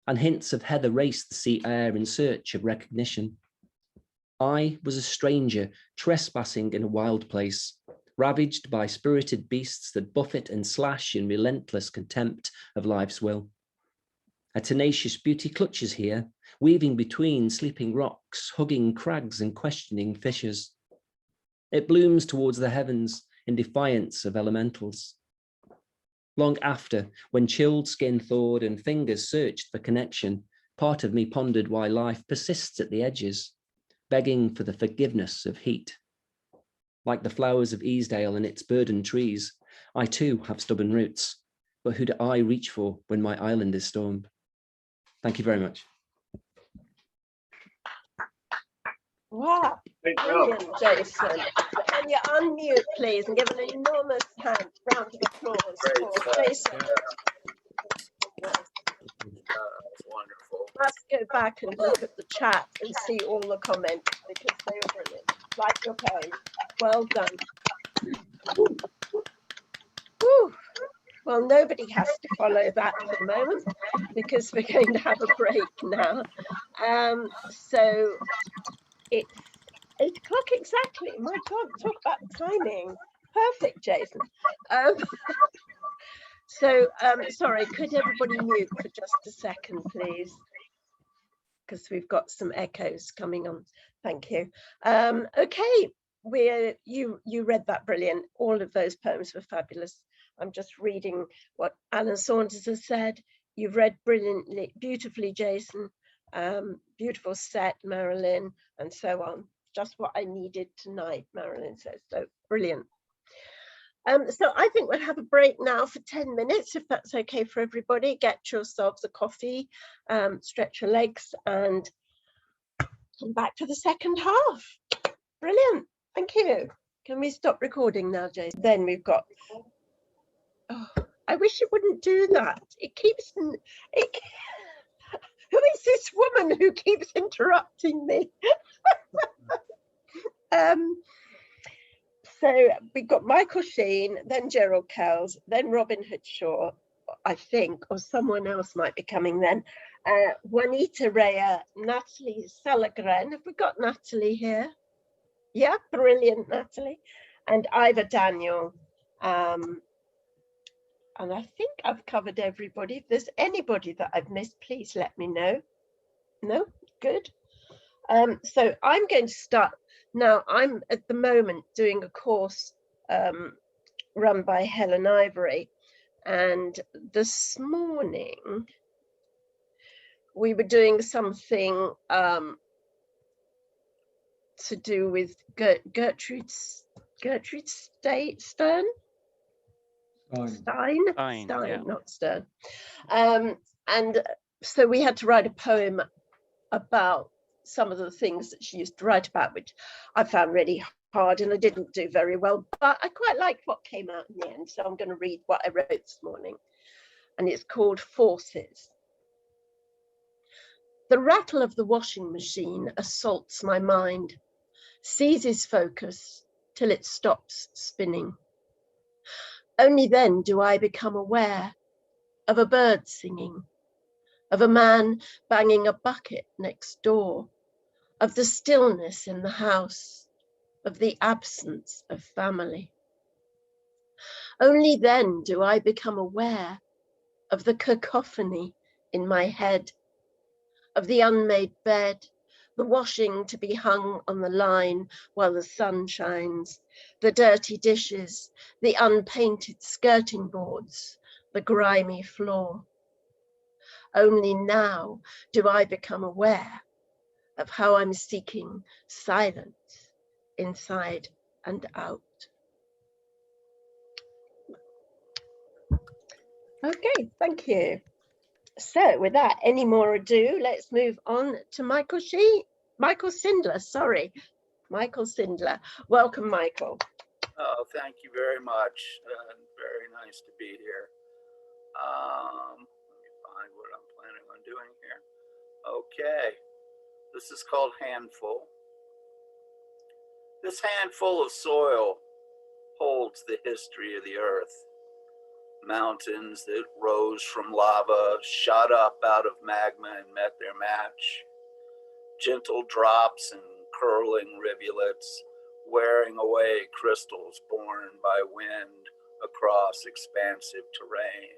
and hints of heather raced the sea air in search of recognition. I was a stranger trespassing in a wild place, ravaged by spirited beasts that buffet and slash in relentless contempt of life's will. A tenacious beauty clutches here, weaving between sleeping rocks, hugging crags and questioning fissures. It blooms towards the heavens in defiance of elementals. Long after, when chilled skin thawed and fingers searched for connection, part of me pondered why life persists at the edges, begging for the forgiveness of heat. Like the flowers of Easdale and its burdened trees, I too have stubborn roots, but who do I reach for when my island is stormed? Thank you very much. Wow, brilliant, Jason. Can you unmute, please, and give an enormous round of applause for Jason? Wonderful. Let's go back and look at the chat and see all the comments because they were brilliant. Like your poem. Well done. Whew. Well, nobody has to follow that for the moment because we're going to have a break now. So it's 8 o'clock exactly. My God, talk about timing. Perfect, Jason. Sorry, could everybody mute for just a second, please? Because we've got some echoes coming on. Thank you. Okay, you read that brilliant. All of those poems were fabulous. I'm just reading what Anna Saunders has said. You've read brilliantly, beautifully, Jason. Beautiful set, Marilyn, and so on. Just what I needed tonight, Marilyn says. So brilliant. So I think we'll have a break now for 10 minutes, if that's okay for everybody. Get yourselves a coffee, stretch your legs, and come back for the second half. Brilliant. Thank you. Can we stop recording now, Jason? Then we've got. Oh, I wish it wouldn't do that. It keeps. Who is this woman who keeps interrupting me? So we've got Michael Sheen, then Gerald Kells, then Robin Hood Shaw, I think, or someone else might be coming then. Juanita Rea, Natalie Celegran. Have we got Natalie here? Yeah, brilliant, Natalie. And Iva Daniel. And I think I've covered everybody. If there's anybody that I've missed, please let me know. No? Good. So I'm going to start. Now, I'm at the moment doing a course run by Helen Ivory. And this morning, we were doing something to do with Gertrude Stein, yeah. not Stern. And so we had to write a poem about some of the things that she used to write about, which I found really hard and I didn't do very well, but I quite liked what came out in the end. So I'm going to read what I wrote this morning, and it's called Forces. The rattle of the washing machine assaults my mind, seizes focus till it stops spinning. Only then do I become aware of a bird singing, of a man banging a bucket next door, of the stillness in the house, of the absence of family. Only then do I become aware of the cacophony in my head, of the unmade bed, the washing to be hung on the line while the sun shines, the dirty dishes, the unpainted skirting boards, the grimy floor. Only now do I become aware of how I'm seeking silence inside and out. Okay, thank you. So without any more ado, let's move on to Michael Sindler, sorry. Michael Sindler. Welcome, Michael. Oh, thank you very much. Very nice to be here. Let me find what I'm planning on doing here. Okay, this is called Handful. This handful of soil holds the history of the earth. Mountains that rose from lava, shot up out of magma and met their match. Gentle drops and curling rivulets, wearing away crystals borne by wind across expansive terrain.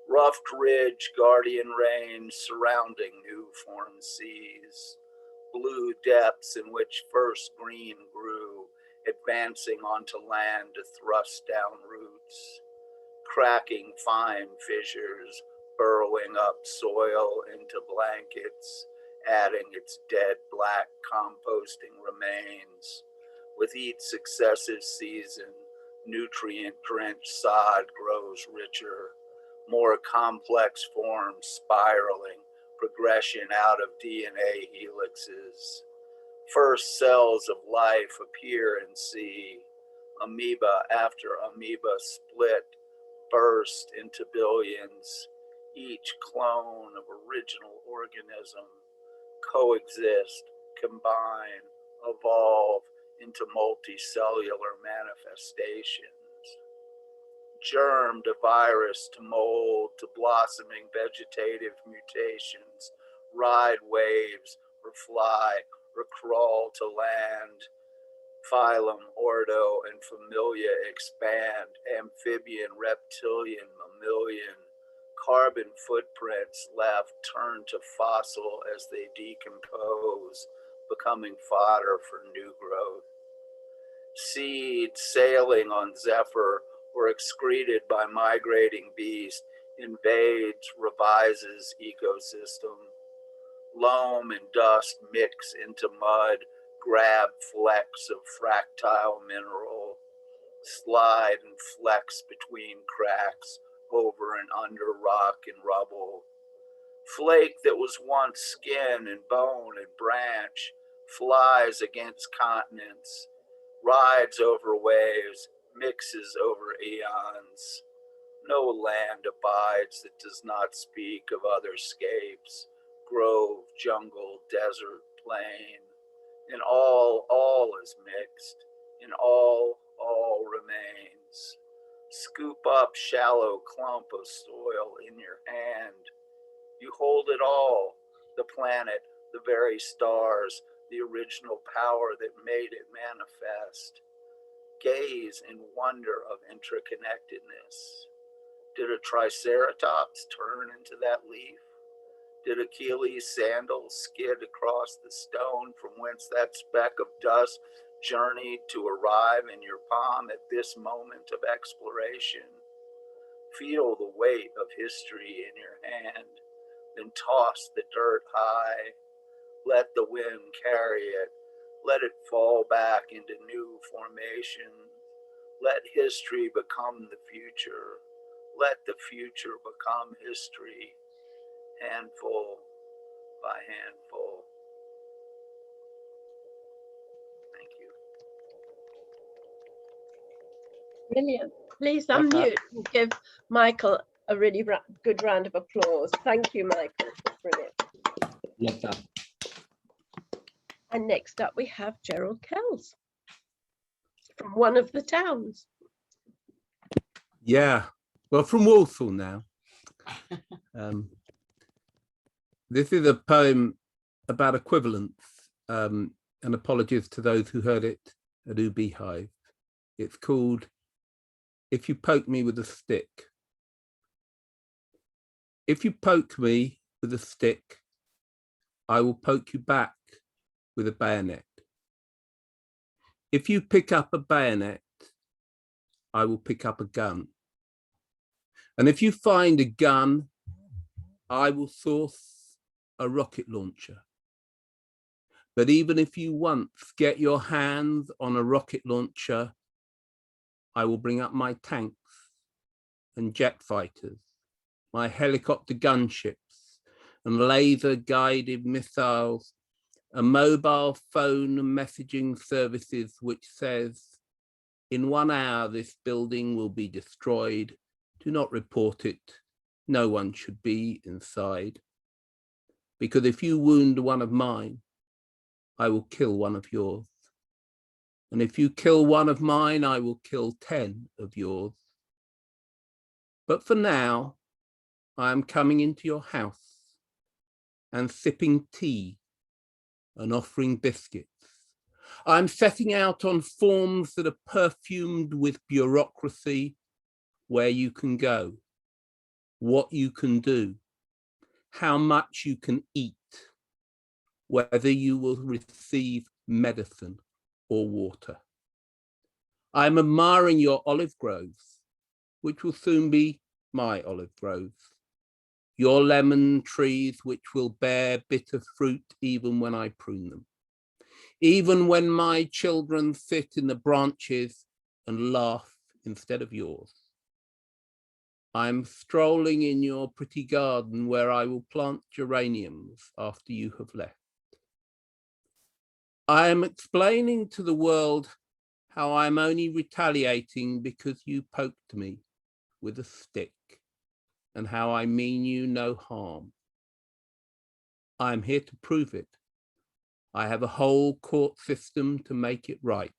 Roughed ridge, guardian range surrounding new formed seas. Blue depths in which first green grew, advancing onto land to thrust down roots. Cracking fine fissures, burrowing up soil into blankets, adding its dead black composting remains. With each successive season, nutrient-drenched sod grows richer, more complex forms spiraling, progression out of DNA helixes. First cells of life appear and see. Amoeba after amoeba split, burst into billions, each clone of original organism, coexist, combine, evolve into multicellular manifestations. Germ to virus to mold to blossoming vegetative mutations, ride waves or fly or crawl to land. Phylum, ordo, and familia expand, amphibian, reptilian, mammalian. Carbon footprints left turn to fossil as they decompose, becoming fodder for new growth. Seed sailing on zephyr or excreted by migrating beast invades, revises ecosystem. Loam and dust mix into mud, grab flecks of fractile mineral, slide and flex between cracks, over and under rock and rubble. Flake that was once skin and bone and branch flies against continents, rides over waves, mixes over eons. No land abides that does not speak of other scapes, grove, jungle, desert, plain. In all is mixed. In all remains. Scoop up shallow clump of soil in your hand. You hold it all, the planet, the very stars, the original power that made it manifest. Gaze in wonder of interconnectedness. Did a triceratops turn into that leaf? Did Achilles' sandals skid across the stone from whence that speck of dust journeyed to arrive in your palm at this moment of exploration? Feel the weight of history in your hand, then toss the dirt high. Let the wind carry it. Let it fall back into new formation. Let history become the future. Let the future become history. Handful by handful. Thank you. Brilliant. Please Love that. unmute and give Michael a really good round of applause. Thank you, Michael. Brilliant. Love that. And next up we have Gerald Kells from one of the towns. Yeah, well, from Walsall now. This is a poem about equivalence, and apologies to those who heard it at U Beehive. It's called If You Poke Me with a Stick. If you poke me with a stick, I will poke you back with a bayonet. If you pick up a bayonet, I will pick up a gun. And if you find a gun, I will source a rocket launcher. But even if you once get your hands on a rocket launcher, I will bring up my tanks and jet fighters, my helicopter gunships and laser guided missiles, a mobile phone messaging services which says, In 1 hour, this building will be destroyed. Do not report it. No one should be inside. Because if you wound one of mine, I will kill one of yours. And if you kill one of mine, I will kill 10 of yours. But for now, I am coming into your house and sipping tea and offering biscuits. I'm setting out on forms that are perfumed with bureaucracy, where you can go, what you can do, how much you can eat, whether you will receive medicine or water. I'm admiring your olive groves, which will soon be my olive groves. Your lemon trees, which will bear bitter fruit even when I prune them. Even when my children sit in the branches and laugh instead of yours. I'm strolling in your pretty garden where I will plant geraniums after you have left. I am explaining to the world how I'm only retaliating because you poked me with a stick, and how I mean you no harm. I'm here to prove it. I have a whole court system to make it right.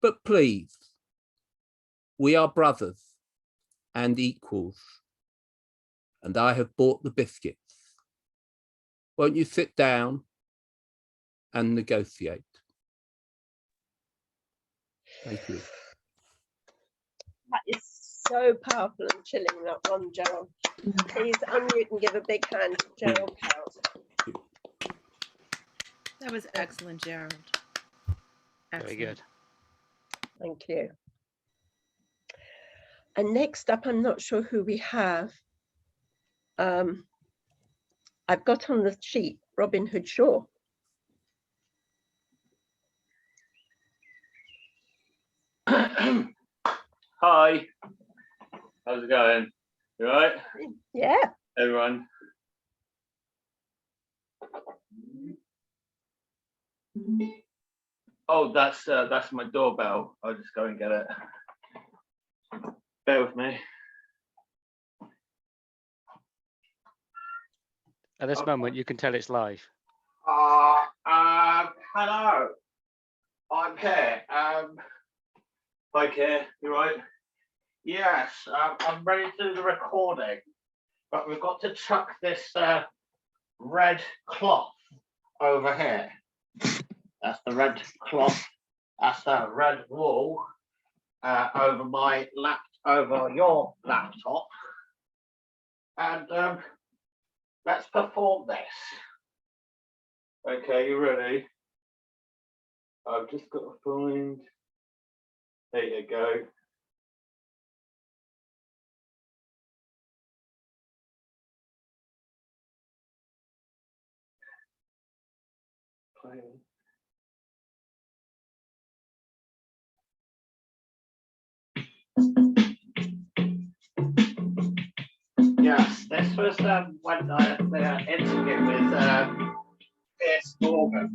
But please, we are brothers and equals, and I have bought the biscuits. Won't you sit down and negotiate? Thank you. That is so powerful and chilling, that one, Gerald. Please unmute and give a big hand to Gerald Kells. That was excellent, Gerald. Excellent. Very good. Thank you. And next up, I'm not sure who we have. I've got on the sheet Robin Hood Shaw. Hi, how's it going? You all right? Yeah. Everyone. Oh, that's my doorbell. I'll just go and get it. Bear with me. At this moment, you can tell it's live. Hello. I'm here. Hi, Keir. You right? Yes, I'm ready to do the recording, but we've got to chuck this red cloth over here. That's the red cloth. That's the red wool over your laptop, and let's perform this. Okay, you ready? I've just got to find. There you go. Yes, this was when I had the interview with Piers Morgan.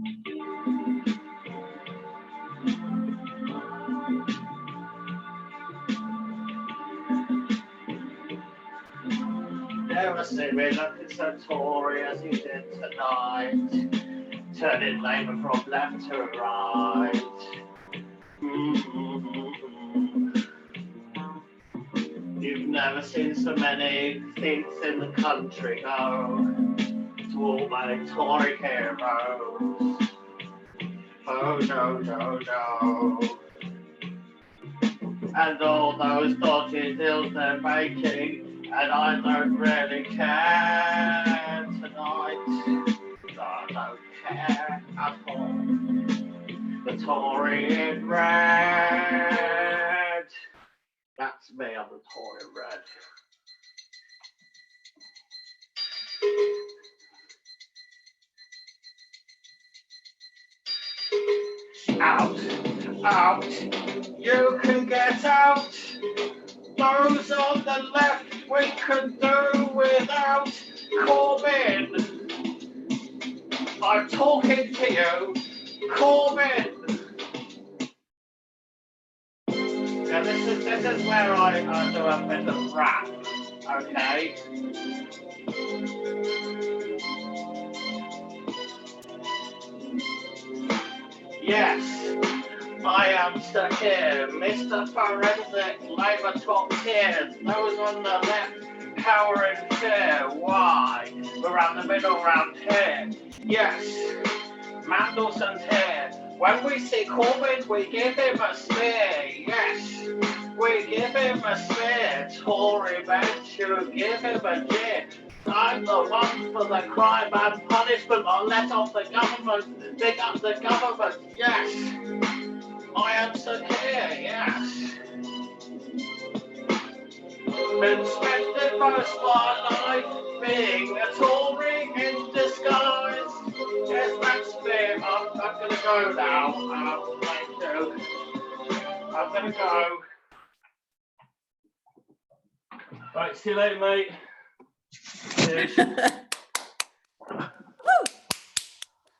Never seen me looking so Tory as you did tonight, turning Labour from left to right. You've never seen so many seats in the country go to all my Tory heroes. Oh no, no, no. And all those dodgy deals they're making, and I don't really care tonight. I don't care at all. The Tory in red. That's me, I'm the Tory in red. Out, out, you can get out. Those on the left we can do without. Corbyn, I'm talking to you. Corbyn, this is where I do a bit of rap, okay? Yes, I am stuck here, Mr. Forensic Labour top tier, those on the left cowering fear. Why? We're around the middle round here. Yes, Mandelson's here. When we see Corbyn, we give him a smear. Yes, we give him a smear. Tory bench, you give him a jeer. I'm the one for the crime and punishment. I'll let off the government, dig up the government. Yes, I am stuck here. Yes. Been spending most my life being a Tory in disguise. Yes, that's me. I'm gonna go now. Thank you. I'm gonna go. Right, see you later, mate. Cheers.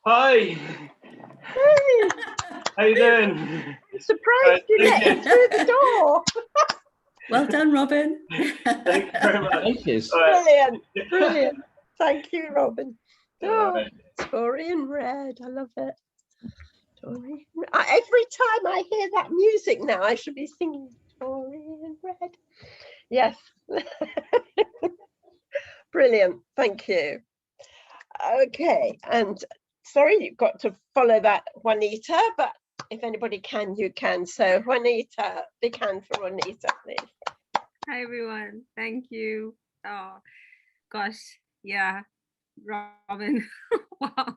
Hi. Hey. How you doing? I'm surprised you let him through the door. Well done, Robin. Thank you very much. Thank you. Brilliant, brilliant. Thank you, Robin. Oh, Right. Tory in red, I love it. Tory. Every time I hear that music now, I should be singing Tory in red. Yes. Brilliant, thank you. Okay, and sorry, you've got to follow that, Juanita, but if anybody can, you can. So Juanita, big hand for Juanita, please. Hi, everyone. Thank you. Oh, gosh. Yeah, Robin. Wow.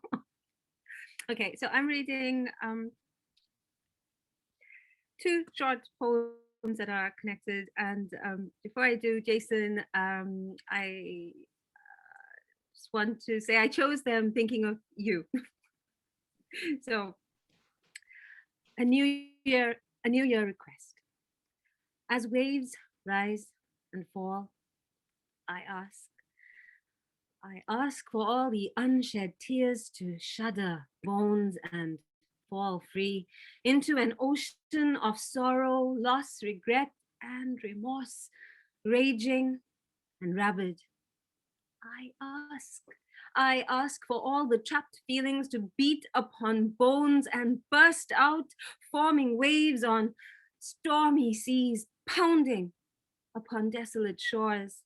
Okay, so I'm reading two short poems that are connected. And before I do, Jason, I just want to say I chose them thinking of you. So, a new year request. As waves rise and fall, I ask for all the unshed tears to shudder bones and fall free into an ocean of sorrow, loss, regret, and remorse, raging and rabid. I ask for all the trapped feelings to beat upon bones and burst out, forming waves on stormy seas, pounding upon desolate shores.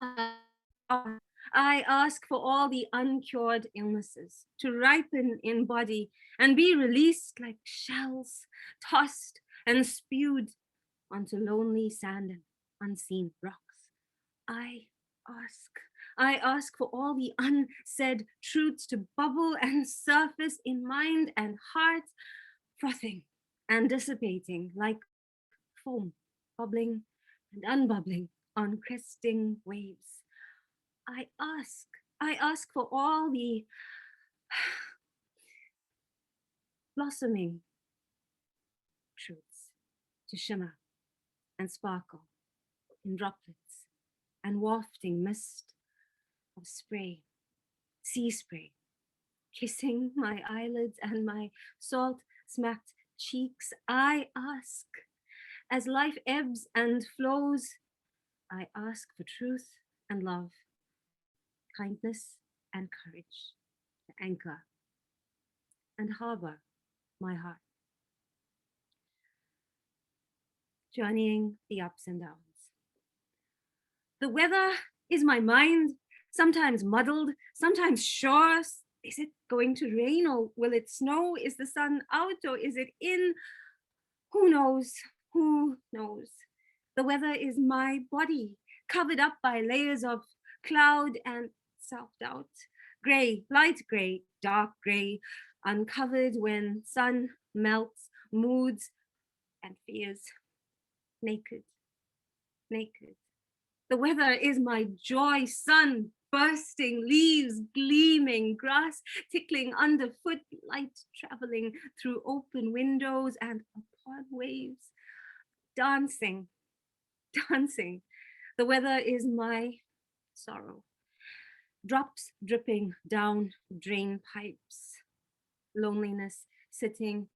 I ask for all the uncured illnesses to ripen in body and be released like shells, tossed and spewed onto lonely sand and unseen rocks. I ask for all the unsaid truths to bubble and surface in mind and heart, frothing and dissipating like foam, bubbling and unbubbling on cresting waves. I ask for all the blossoming truths to shimmer and sparkle in droplets and wafting mist of spray, sea spray, kissing my eyelids and my salt-smacked cheeks. I ask, as life ebbs and flows, I ask for truth and love, kindness and courage to anchor and harbor my heart, journeying the ups and downs. The weather is my mind, sometimes muddled, sometimes sure. Is it going to rain or will it snow? Is the sun out or is it in? Who knows? Who knows? The weather is my body, covered up by layers of cloud and self-doubt. Gray, light gray, dark gray, uncovered when sun melts, moods and fears. Naked, naked. The weather is my joy, sun bursting, leaves gleaming, grass tickling underfoot, light traveling through open windows and upon waves. Dancing, dancing. The weather is my sorrow. Drops dripping down drain pipes. Loneliness sitting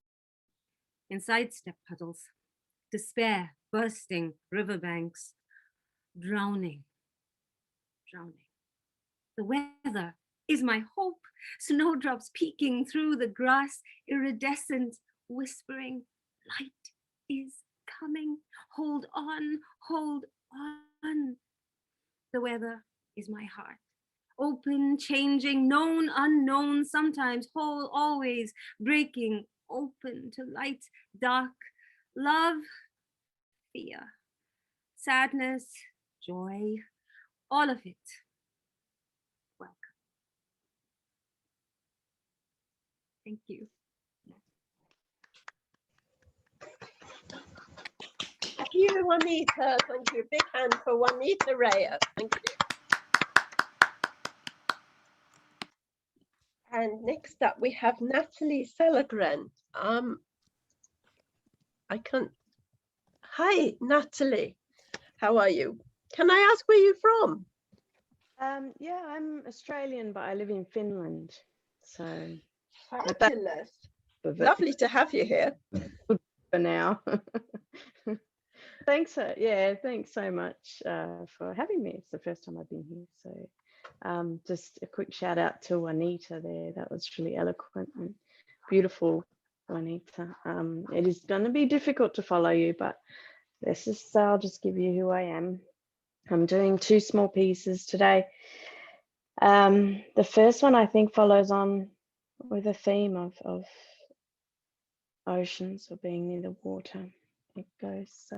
in sidestep puddles, despair bursting riverbanks, drowning. The weather is my hope, snowdrops peeking through the grass, iridescent, whispering, light is coming, hold on, hold on. The weather is my heart, open, changing, known, unknown, sometimes whole, always breaking, open to light, dark, love, fear, sadness, joy, all of it. Welcome. Thank you. Thank you, Juanita. Thank you. Big hand for Juanita Raya. Thank you. And next up, we have Natalie Celegran. I can't. Hi, Natalie. How are you? Can I ask where you're from? Yeah, I'm Australian, but I live in Finland. So fabulous. Lovely to have you here. For now. Thanks so much for having me. It's the first time I've been here. So just a quick shout out to Juanita there. That was really eloquent and beautiful, Juanita. It is going to be difficult to follow you, but I'll just give you who I am. I'm doing 2 small pieces today. The first one I think follows on with a theme of oceans or being near the water. It goes,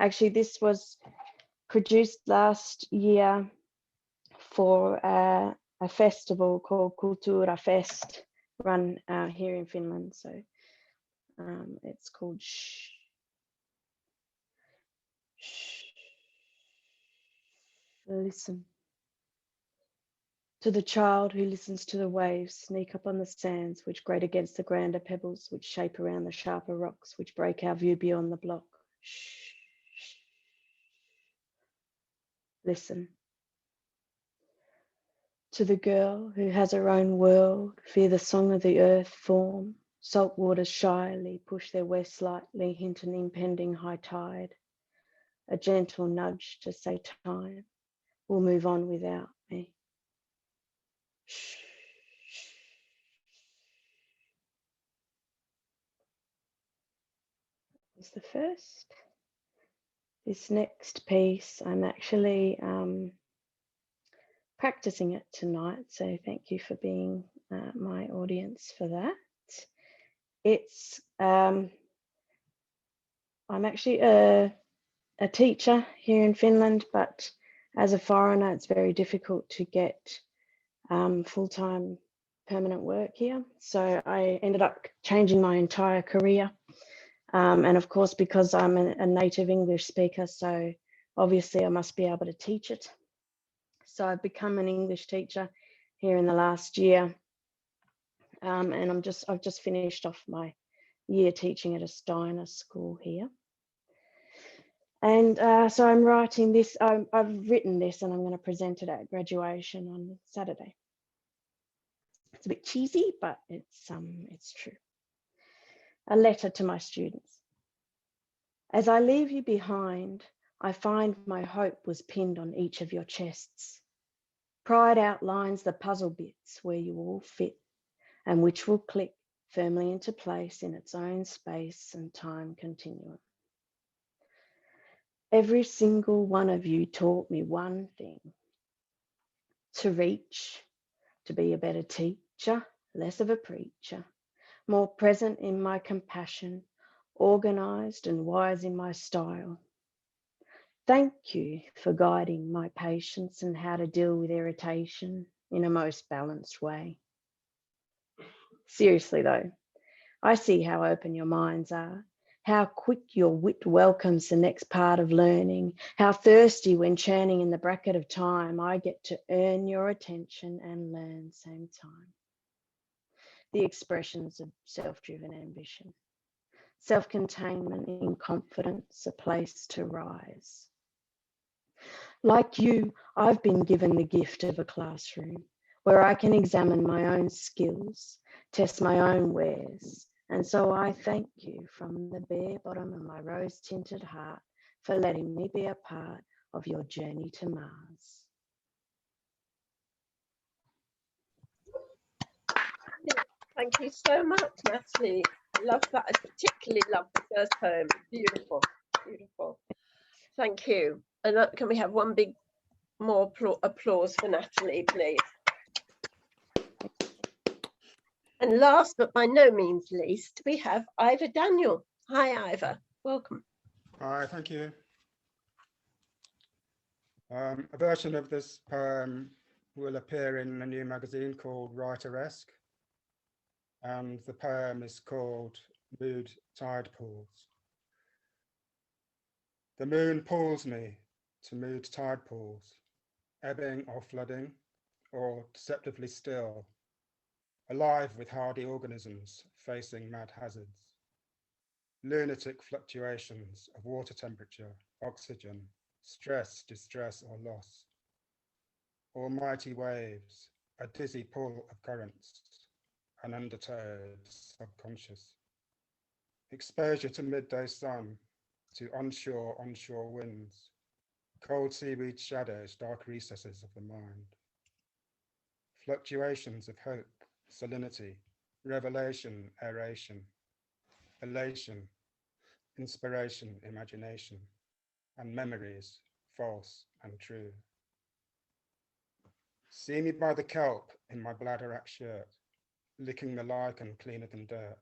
actually this was produced last year for a festival called Kultura Fest, run here in Finland. So it's called Listen to the child who listens to the waves sneak up on the sands which grate against the grander pebbles, which shape around the sharper rocks, which break our view beyond the block. Shh. Listen to the girl who has her own world, fear the song of the earth form, salt waters shyly push their west slightly, hint an impending high tide, a gentle nudge to say time will move on without me. Shh. That was the first. This next piece, I'm actually practicing it tonight, so thank you for being my audience for that. It's I'm actually a teacher here in Finland, but as a foreigner, it's very difficult to get full-time permanent work here. So I ended up changing my entire career. And of course, because I'm a native English speaker, so obviously I must be able to teach it. So I've become an English teacher here in the last year. And I've just finished off my year teaching at a Steiner school here. And so I'm writing this, I've written this and I'm going to present it at graduation on Saturday. It's a bit cheesy, but it's true. A letter to my students. As I leave you behind, I find my hope was pinned on each of your chests. Pride outlines the puzzle bits where you all fit and which will click firmly into place in its own space and time continuum. Every single one of you taught me one thing: to reach, to be a better teacher, less of a preacher, more present in my compassion, organized and wise in my style. Thank you for guiding my patience and how to deal with irritation in a most balanced way. Seriously though, I see how open your minds are, how quick your wit welcomes the next part of learning, how thirsty when churning in the bracket of time, I get to earn your attention and learn same time. The expressions of self-driven ambition, self-containment in confidence, a place to rise. Like you, I've been given the gift of a classroom where I can examine my own skills, test my own wares, And so I thank you from the bare bottom of my rose-tinted heart for letting me be a part of your journey to Mars. Thank you so much, Natalie. I love that. I particularly love the first poem. Beautiful, beautiful. Thank you. And can we have one big more applause for Natalie, please? And last but by no means least, we have Iva Daniel. Hi, Iva. Welcome. Hi, thank you. A version of this poem will appear in a new magazine called Writeresque, and the poem is called Mood Tide Pools. The moon pulls me to mood tide pools, ebbing or flooding, or deceptively still, alive with hardy organisms facing mad hazards, lunatic fluctuations of water temperature, oxygen, stress, distress, or loss, almighty waves, a dizzy pull of currents, an undertow subconscious, exposure to midday sun, to onshore winds, cold seaweed shadows, dark recesses of the mind, fluctuations of hope, salinity, revelation, aeration, elation, inspiration, imagination, and memories, false and true. See me by the kelp in my bladder-wrapped shirt, licking the lichen cleaner than dirt.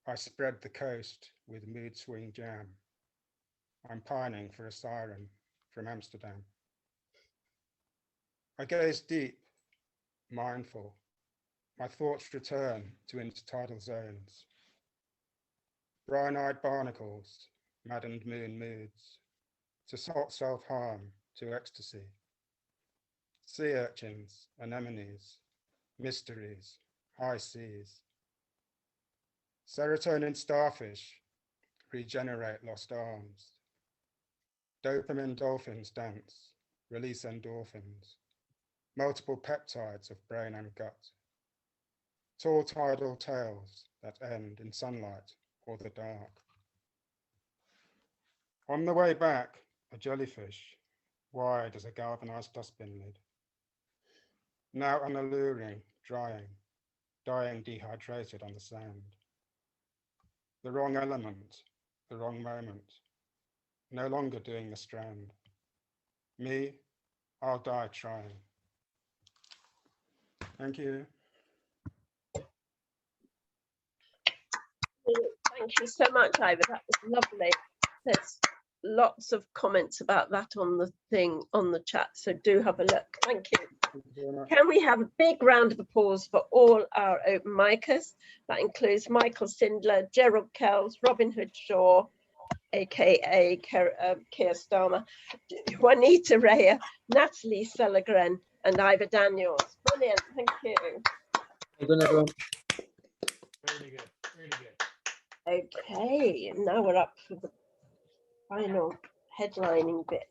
I spread the coast with mood swing jam. I'm pining for a siren from Amsterdam. I gaze deep, mindful. My thoughts return to intertidal zones. Brine-eyed barnacles, maddened moon moods, to self-harm, to ecstasy. Sea urchins, anemones, mysteries, high seas. Serotonin starfish, regenerate lost arms. Dopamine dolphins dance, release endorphins, multiple peptides of brain and gut. Tall tidal tales that end in sunlight or the dark. On the way back, a jellyfish, wide as a galvanized dustbin lid. Now unalluring, drying, dying dehydrated on the sand. The wrong element, the wrong moment, no longer doing the strand. Me, I'll die trying. Thank you. Thank you so much, Iva. That was lovely. There's lots of comments about that on the thing, on the chat, so do have a look. Thank you. Can we have a big round of applause for all our open micers? That includes Michael Sindler, Gerald Kells, Robin Hood Shaw, aka Keir Starmer, Juanita Rea, Natalie Celegran, and Iva Daniel. Brilliant, thank you. Well done, everyone. Really good, really good. Okay, now we're up for the final headlining bit.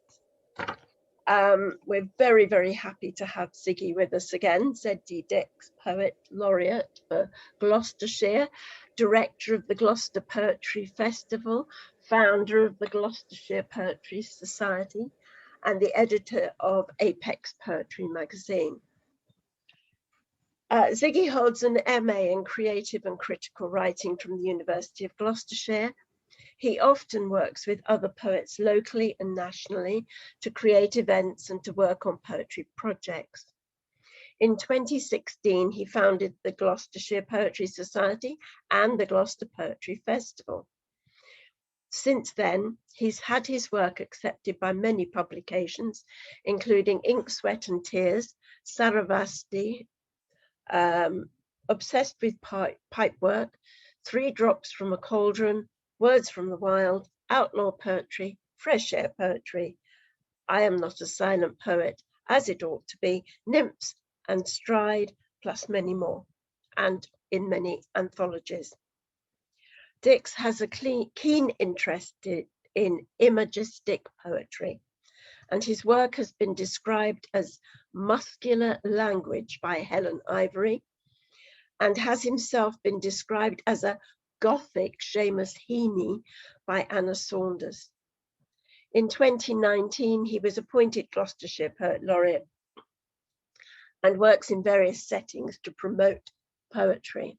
We're very, very happy to have Ziggy with us again, Z.D. Dix, Poet Laureate for Gloucestershire, Director of the Gloucester Poetry Festival, founder of the Gloucestershire Poetry Society, and the editor of Apex Poetry magazine. Ziggy holds an MA in Creative and Critical Writing from the University of Gloucestershire. He often works with other poets locally and nationally to create events and to work on poetry projects. In 2016, he founded the Gloucestershire Poetry Society and the Gloucester Poetry Festival. Since then, he's had his work accepted by many publications, including Ink, Sweat and Tears, Sarasvati, Obsessed with Pipework, 3 Drops from a Cauldron, Words from the Wild, Outlaw Poetry, Fresh Air Poetry, I Am Not a Silent Poet, As It Ought to Be, Nymphs and Stride, plus many more, and in many anthologies. Dix has a keen interest in imagistic poetry, and his work has been described as muscular language by Helen Ivory, and has himself been described as a gothic Seamus Heaney by Anna Saunders. In 2019, he was appointed Gloucestershire Poet Laureate and works in various settings to promote poetry.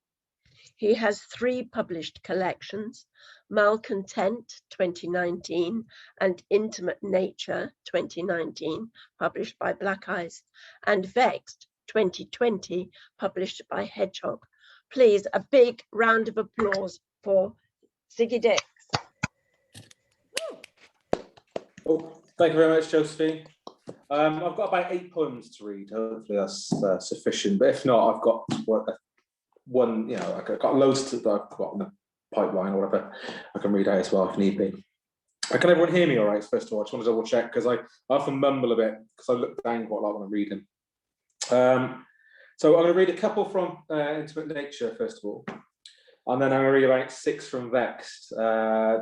He has 3 published collections: Malcontent 2019 and Intimate Nature 2019, published by Black Eyes, and Vexed 2020, published by Hedgehog. Please, a big round of applause for Ziggy Dix. Oh, thank you very much, Josephine. I've got about 8 poems to read. Hopefully that's sufficient. But if not, I've got one. You know, I've got loads that I've got in the pipeline or whatever. I can read out as well if need be. Can everyone hear me all right? First of all, I just want to double check because I often mumble a bit because I look down quite a lot when I'm reading. So I'm going to read a couple from Intimate Nature first of all. And then I'm going to read about 6 from Vexed,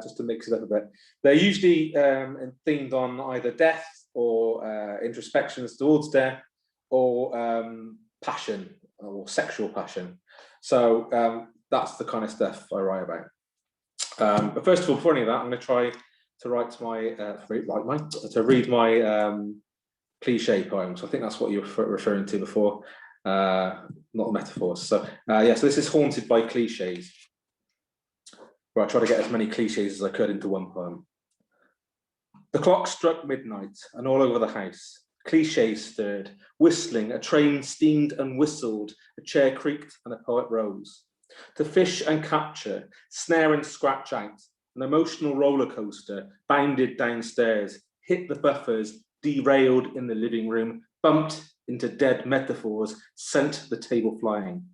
just to mix it up a bit. They're usually themed on either death or introspections towards death or passion or sexual passion. So that's the kind of stuff I write about. But first of all, before any of that, I'm going to try to read my cliche poems. I think that's what you were referring to before. Not metaphors. So yeah, so this is Haunted by Cliches, where I try to get as many cliches as I could into one poem. The clock struck midnight, and all over the house, cliches stirred, whistling, a train steamed and whistled, a chair creaked and a poet rose. To fish and capture, snare and scratch out, an emotional roller coaster bounded downstairs, hit the buffers, derailed in the living room, bumped into dead metaphors, sent the table flying.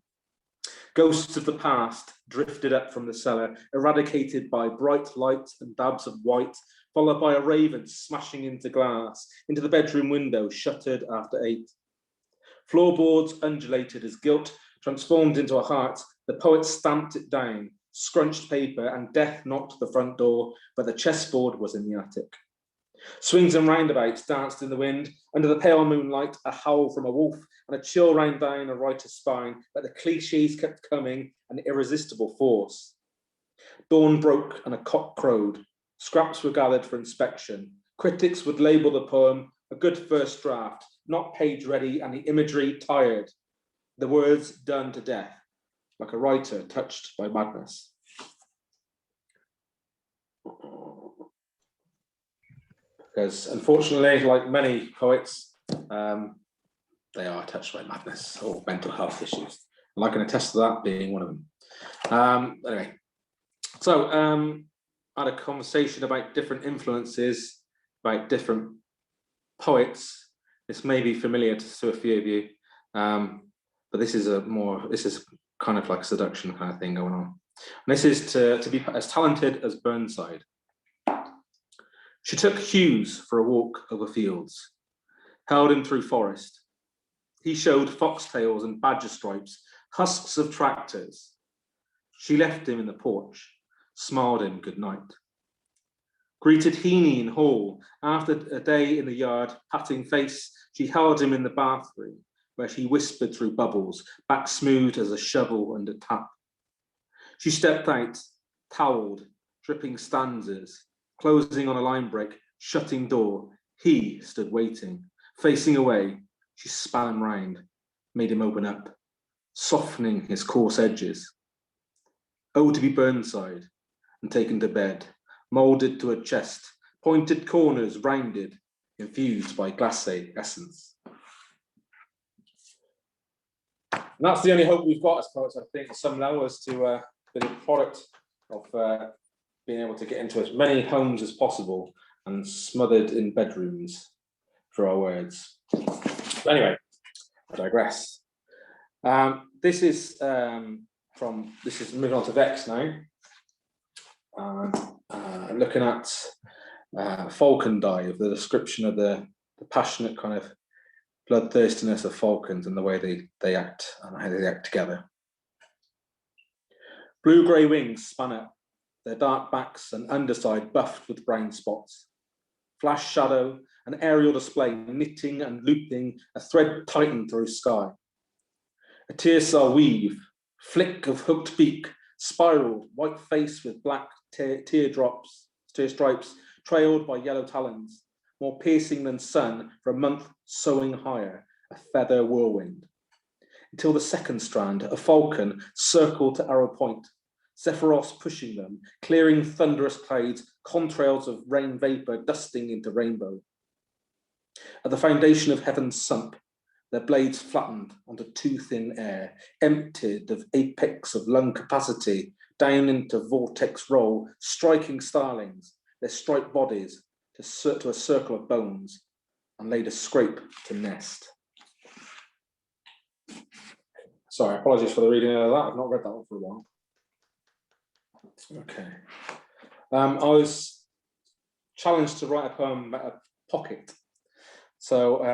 Ghosts of the past drifted up from the cellar, eradicated by bright lights and dabs of white, followed by a raven smashing into glass, into the bedroom window, shuttered after 8. Floorboards undulated as guilt transformed into a heart. The poet stamped it down, scrunched paper, and death knocked the front door, but the chessboard was in the attic. Swings and roundabouts danced in the wind. Under the pale moonlight, a howl from a wolf and a chill ran down a writer's spine, but the cliches kept coming, an irresistible force. Dawn broke and a cock crowed. Scraps were gathered for inspection. Critics would label the poem a good first draft, not page ready, and the imagery tired. The words done to death, like a writer touched by madness. Because unfortunately, like many poets, they are touched by madness or mental health issues. And I can attest to that being one of them. Anyway, so I had a conversation about different influences, about different poets. This may be familiar to a few of you, but this is kind of like a seduction kind of thing going on. And this is to be as talented as Burnside. She took Hughes for a walk over fields, held him through forest. He showed foxtails and badger stripes, husks of tractors. She left him in the porch, smiled him good night. Greeted Heaney in hall. After a day in the yard, patting face, she held him in the bathroom, where she whispered through bubbles, back smooth as a shovel and a tap. She stepped out, towelled, dripping stanzas, closing on a line break, shutting door. He stood waiting, facing away. She span him round, made him open up, softening his coarse edges. Oh, to be Burnside and taken to bed, moulded to a chest, pointed corners rounded, infused by glacé essence. And that's the only hope we've got as poets, I think, at some level, is to be the product of being able to get into as many homes as possible and smothered in bedrooms for our words. But anyway, I digress. This is moving on to Vex now. Looking at falcon dive, the description of the passionate kind of bloodthirstiness of falcons and the way they act and how they act together. Blue-grey wings span up, their dark backs and underside buffed with brown spots. Flash shadow, an aerial display, knitting and looping, a thread tightened through sky. A tear cell weave, Flick of hooked beak, spiraled, white face with black tear stripes, trailed by yellow talons, more piercing than sun for a month soaring higher, a feather whirlwind. Until the second strand, a falcon circled to arrow point, Zephyros pushing them, clearing thunderous clouds, contrails of rain vapour dusting into rainbow. At the foundation of heaven sunk, their blades flattened onto too thin air, emptied of apex of lung capacity, down into vortex roll, striking starlings, their striped bodies to a circle of bones, and laid a scrape to nest. Sorry, apologies for the reading of that. I've not read that one for a while. Okay. I was challenged to write a poem about a pocket. So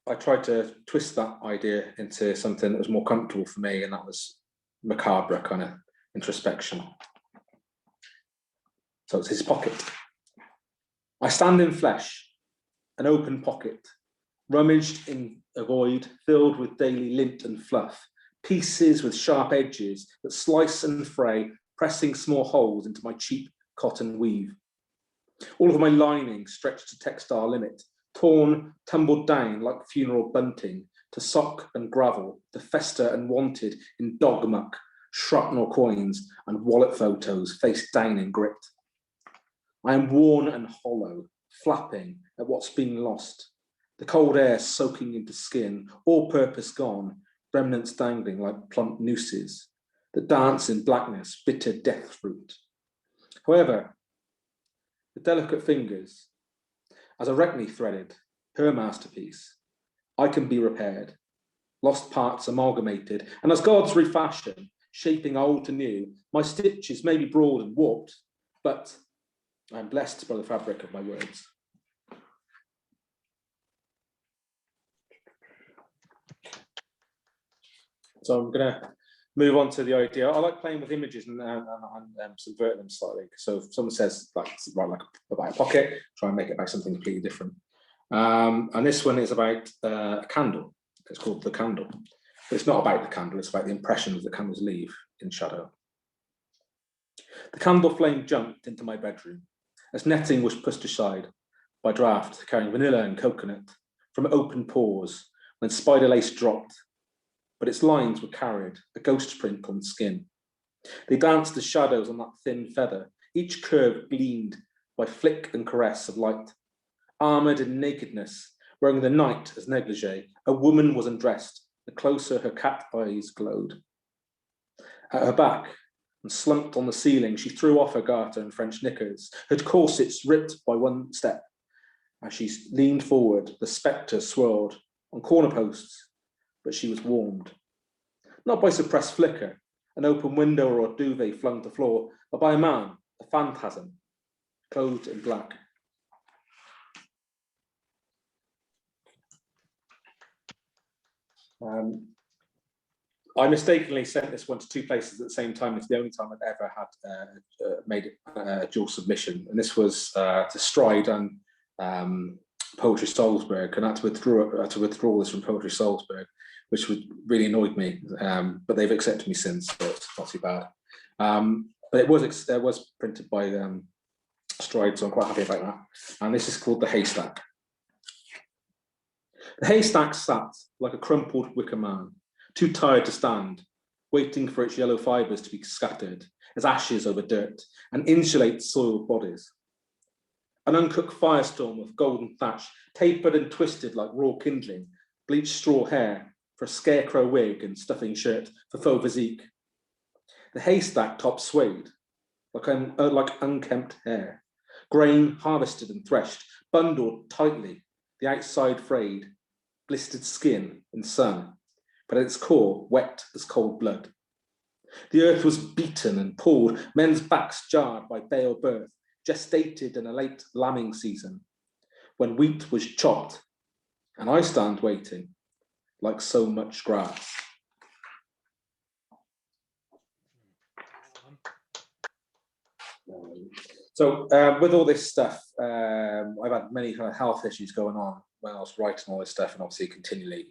I tried to twist that idea into something that was more comfortable for me, and that was macabre kind of introspection. So it's his pocket. I stand in flesh, an open pocket, rummaged in a void filled with daily lint and fluff, pieces with sharp edges that slice and fray, pressing small holes into my cheap cotton weave. All of my lining stretched to textile limit, torn, tumbled down like funeral bunting, to sock and gravel, to fester and wanted in dog muck, shrapnel coins, and wallet photos face down in grit. I am worn and hollow, flapping at what's been lost, the cold air soaking into skin, all purpose gone, remnants dangling like plump nooses that dance in blackness, bitter death fruit. However, the delicate fingers, as Arachne threaded her masterpiece, I can be repaired, lost parts amalgamated, and as gods refashion, shaping old to new, my stitches may be broad and warped, but I am blessed by the fabric of my words. So I'm going to move on to the idea. I like playing with images and subverting them slightly. So if someone says, like, write like about a pocket, try and make it about something completely different. And this one is about a candle. It's called The Candle. But it's not about the candle, it's about the impressions the candles leave in shadow. The candle flame jumped into my bedroom as netting was pushed aside by draught carrying vanilla and coconut from open pores when spider lace dropped, but its lines were carried, a ghost print on the skin. They danced as shadows on that thin feather, each curve gleamed by flick and caress of light. Armoured in nakedness, wearing the night as negligee, a woman was undressed, the closer her cat eyes glowed. At her back, and slumped on the ceiling, she threw off her garter and French knickers, her corsets ripped by one step. As she leaned forward, the spectre swirled on corner posts, but she was warmed. Not by suppressed flicker, an open window or a duvet flung to the floor, but by a man, a phantasm, clothed in black. I mistakenly sent this one to two places at the same time. It's the only time I've ever had made a dual submission, and this was to Stride and Poetry Salzburg, and I had to withdraw this from Poetry Salzburg, which really annoyed me. But they've accepted me since, so it's not too bad. But it was printed by Stride, so I'm quite happy about that. And this is called The Haystack. The haystack sat like a crumpled wicker man, too tired to stand, waiting for its yellow fibres to be scattered as ashes over dirt and insulate soiled bodies. An uncooked firestorm of golden thatch, tapered and twisted like raw kindling, bleached straw hair for a scarecrow wig and stuffing shirt for faux physique. The haystack top swayed like unkempt hair, grain harvested and threshed, bundled tightly, the outside frayed, blistered skin in sun, but at its core wet as cold blood. The earth was beaten and pulled, men's backs jarred by bale birth, gestated in a late lambing season, when wheat was chopped, and I stand waiting like so much grass. So with all this stuff, I've had many kind of health issues going on, when I was writing all this stuff, and obviously continually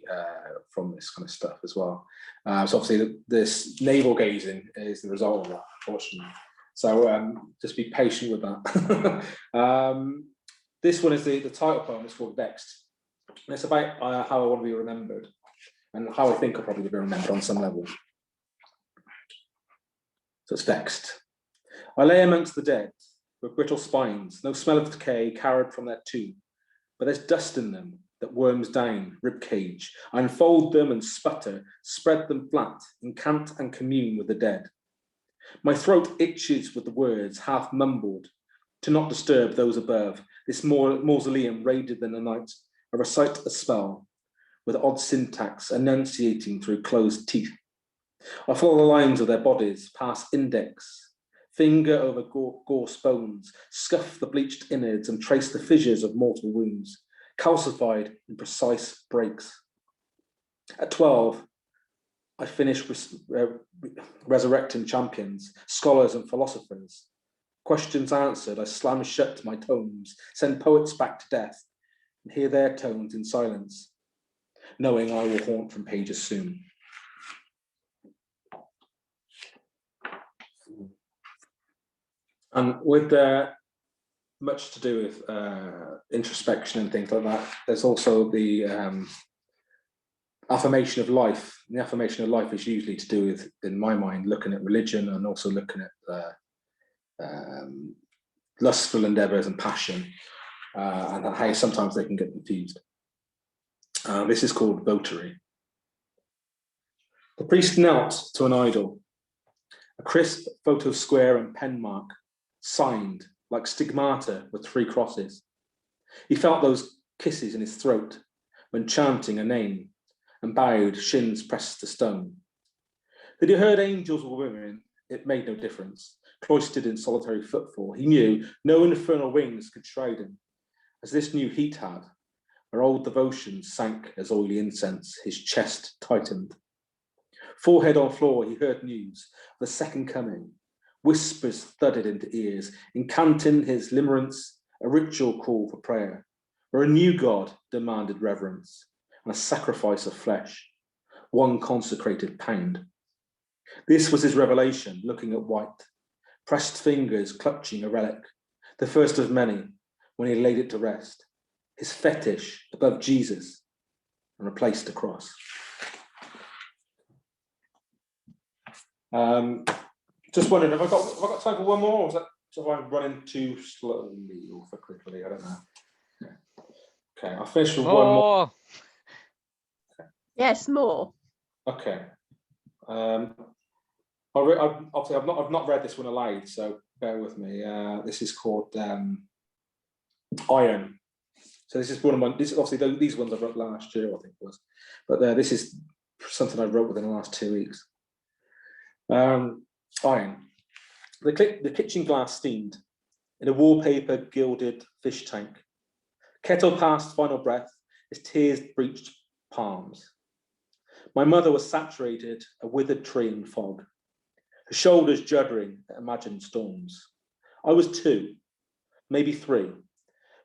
from this kind of stuff as well. So obviously this navel gazing is the result of that, unfortunately. So just be patient with that. This one is the title poem. It's called Vexed, and it's about how I want to be remembered, and how I think I'll probably be remembered on some level. So it's Vexed. I lay amongst the dead with brittle spines, no smell of decay carried from their tomb, but there's dust in them that worms down rib cage. I unfold them and sputter, spread them flat, incant and commune with the dead. My throat itches with the words, half mumbled, to not disturb those above. This mausoleum raided in the night. I recite a spell with odd syntax, enunciating through closed teeth. I follow the lines of their bodies, past index, finger over gorse bones, scuff the bleached innards and trace the fissures of mortal wounds, calcified in precise breaks. At 12, I finish resurrecting champions, scholars and philosophers. Questions answered, I slam shut my tomes, send poets back to death, and hear their tones in silence, knowing I will haunt from pages soon. And with much to do with introspection and things like that, there's also the affirmation of life. And the affirmation of life is usually to do with, in my mind, looking at religion and also looking at lustful endeavours and passion, and how sometimes they can get confused. This is called Votary. The priest knelt to an idol, a crisp photo square and pen mark, signed like stigmata with 3 crosses. He felt those kisses in his throat when chanting a name, and bowed, shins pressed to stone. That he heard angels or women, it made no difference. Cloistered in solitary footfall, he knew no infernal wings could shroud him, as this new heat had, where old devotion sank as oily incense, his chest tightened. Forehead on floor, he heard news of the second coming. Whispers thudded into ears, incanting his limerence, a ritual call for prayer, where a new God demanded reverence, and a sacrifice of flesh, one consecrated pound. This was his revelation, looking at white, pressed fingers clutching a relic, the first of many, when he laid it to rest, his fetish above Jesus, and replaced the cross. Just wondering, have I got time for one more, or is that so if I'm running too slowly or for quickly? I don't know. Okay, I'll finish with one more. Yes, more. Okay. Obviously, I've not read this one aloud, so bear with me. This is called Iron. So this is one of my. This is obviously these ones I wrote last year, I think it was, but this is something I wrote within the last 2 weeks. Iron. The kitchen glass steamed in a wallpaper gilded fish tank. Kettle past final breath as tears breached palms. My mother was saturated, a withered tree in fog, her shoulders juddering at imagined storms. I was 2, maybe 3,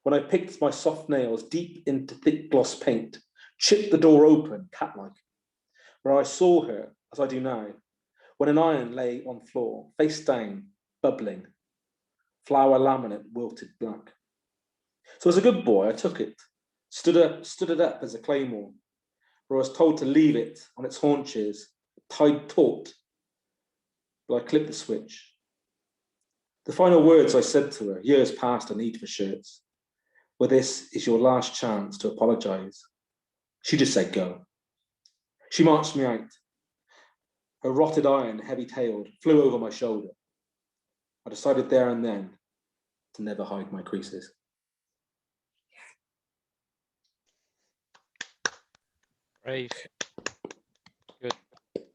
when I picked my soft nails deep into thick gloss paint, chipped the door open, cat-like, where I saw her, as I do now, when an iron lay on floor, face down, bubbling, flower laminate wilted black. So as a good boy, I took it, stood it up as a claymore, where I was told to leave it on its haunches, tied taut, but I clipped the switch. The final words I said to her, years past a need for shirts, were this is your last chance to apologise. She just said go. She marched me out. Her rotted iron, heavy-tailed, flew over my shoulder. I decided there and then to never hide my creases. Brave. Good.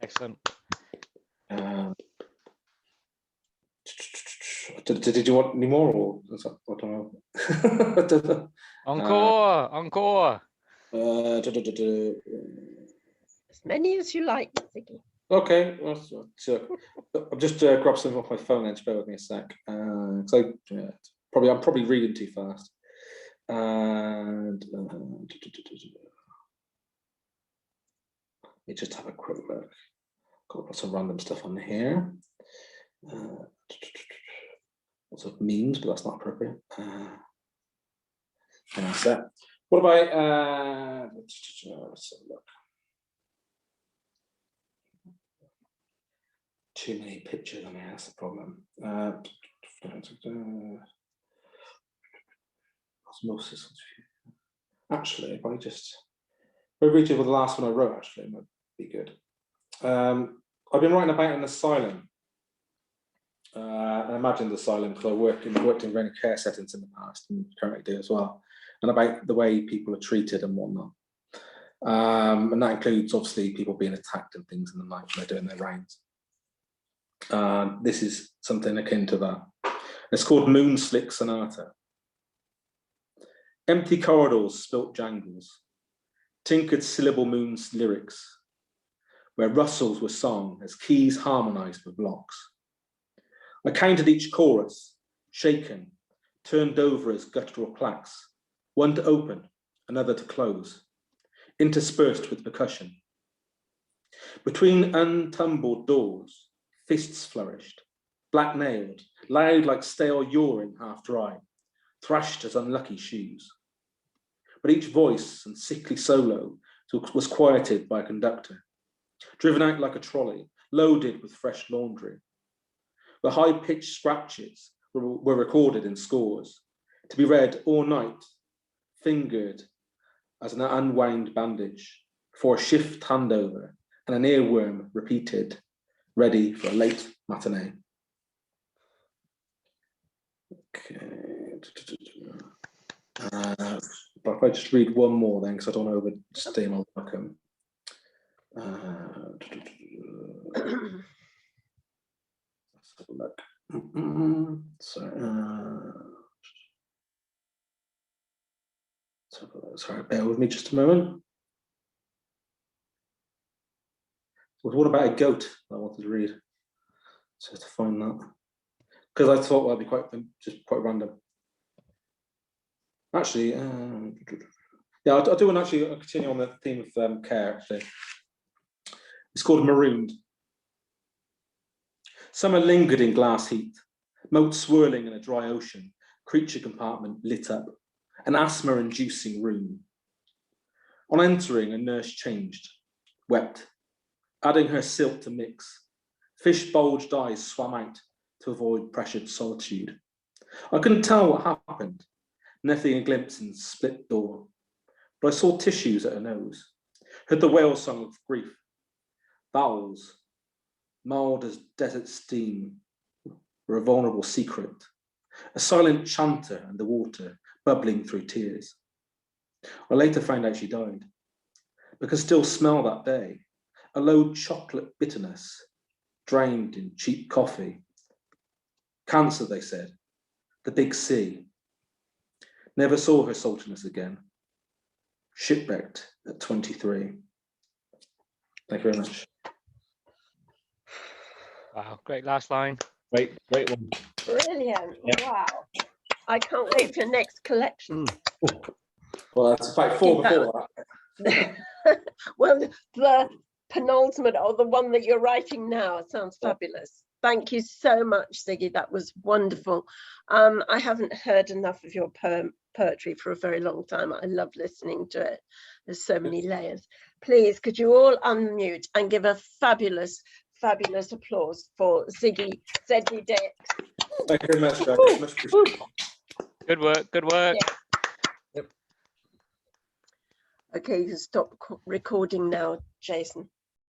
Excellent. Did you want any more, or I don't know. Encore, encore. As many as you like, Vicky. Okay, so I'll just grab something off my phone and bear with me a sec. I'm probably reading too fast. And let me just have a quick look. Got lots of random stuff on here. Lots of memes, but that's not appropriate. And that's it. What about let's have a look. Too many pictures on here, that's the problem. Osmosis. Actually, if I just read over the last one I wrote, actually, it might be good. I've been writing about an asylum. I imagine the asylum because I worked in many care settings in the past and currently do as well, and about the way people are treated and whatnot. And that includes obviously people being attacked and things in the night when they're doing their rounds. This is something akin to that. It's called Moon Slick Sonata. Empty corridors spilt jangles, tinkered syllable moon's lyrics, where rustles were sung as keys harmonized with locks. I counted each chorus, shaken, turned over as guttural plaques, one to open, another to close, interspersed with percussion. Between untumbled doors, fists flourished, black-nailed, loud like stale urine half dry, thrashed as unlucky shoes. But each voice and sickly solo was quieted by a conductor, driven out like a trolley, loaded with fresh laundry. The high-pitched scratches were recorded in scores, to be read all night, fingered as an unwound bandage, for a shift handover and an earworm repeated, ready for a late matinee. Okay. But if I just read one more then, because I don't want to overstay my welcome. Let's have a look. Sorry, bear with me just a moment. What about a goat I wanted to read? So to find that. Because I thought that'd be quite random. Actually, yeah, I do want to actually continue on the theme of care, actually. It's called Marooned. Summer lingered in glass heat, moat swirling in a dry ocean, creature compartment lit up, an asthma-inducing room. On entering, a nurse changed, wept, adding her silk to mix. Fish-bulged eyes swam out to avoid pressured solitude. I couldn't tell what happened, netting a glimpse in the split door, but I saw tissues at her nose, heard the whale song of grief, bowels, mild as desert steam, were a vulnerable secret, a silent chanter underwater, bubbling through tears. I later found out she died, but could still smell that day, a low chocolate bitterness, drained in cheap coffee. Cancer, they said, the big C. Never saw her saltiness again. Shipwrecked at 23. Thank you very much. Wow, great last line. Great one. Brilliant. Yep. Wow. I can't wait for your next collection. Well, that's about 4 before that. Well, the penultimate, or the one that you're writing now, sounds fabulous. Thank you so much, Ziggy. That was wonderful. I haven't heard enough of your poetry for a very long time. I love listening to it. There's so many layers. Please, could you all unmute and give a fabulous applause for Ziggy Dix. Thank you very much, guys. Good work, good work. Yeah. Yep. Okay, you can stop recording now, Jason.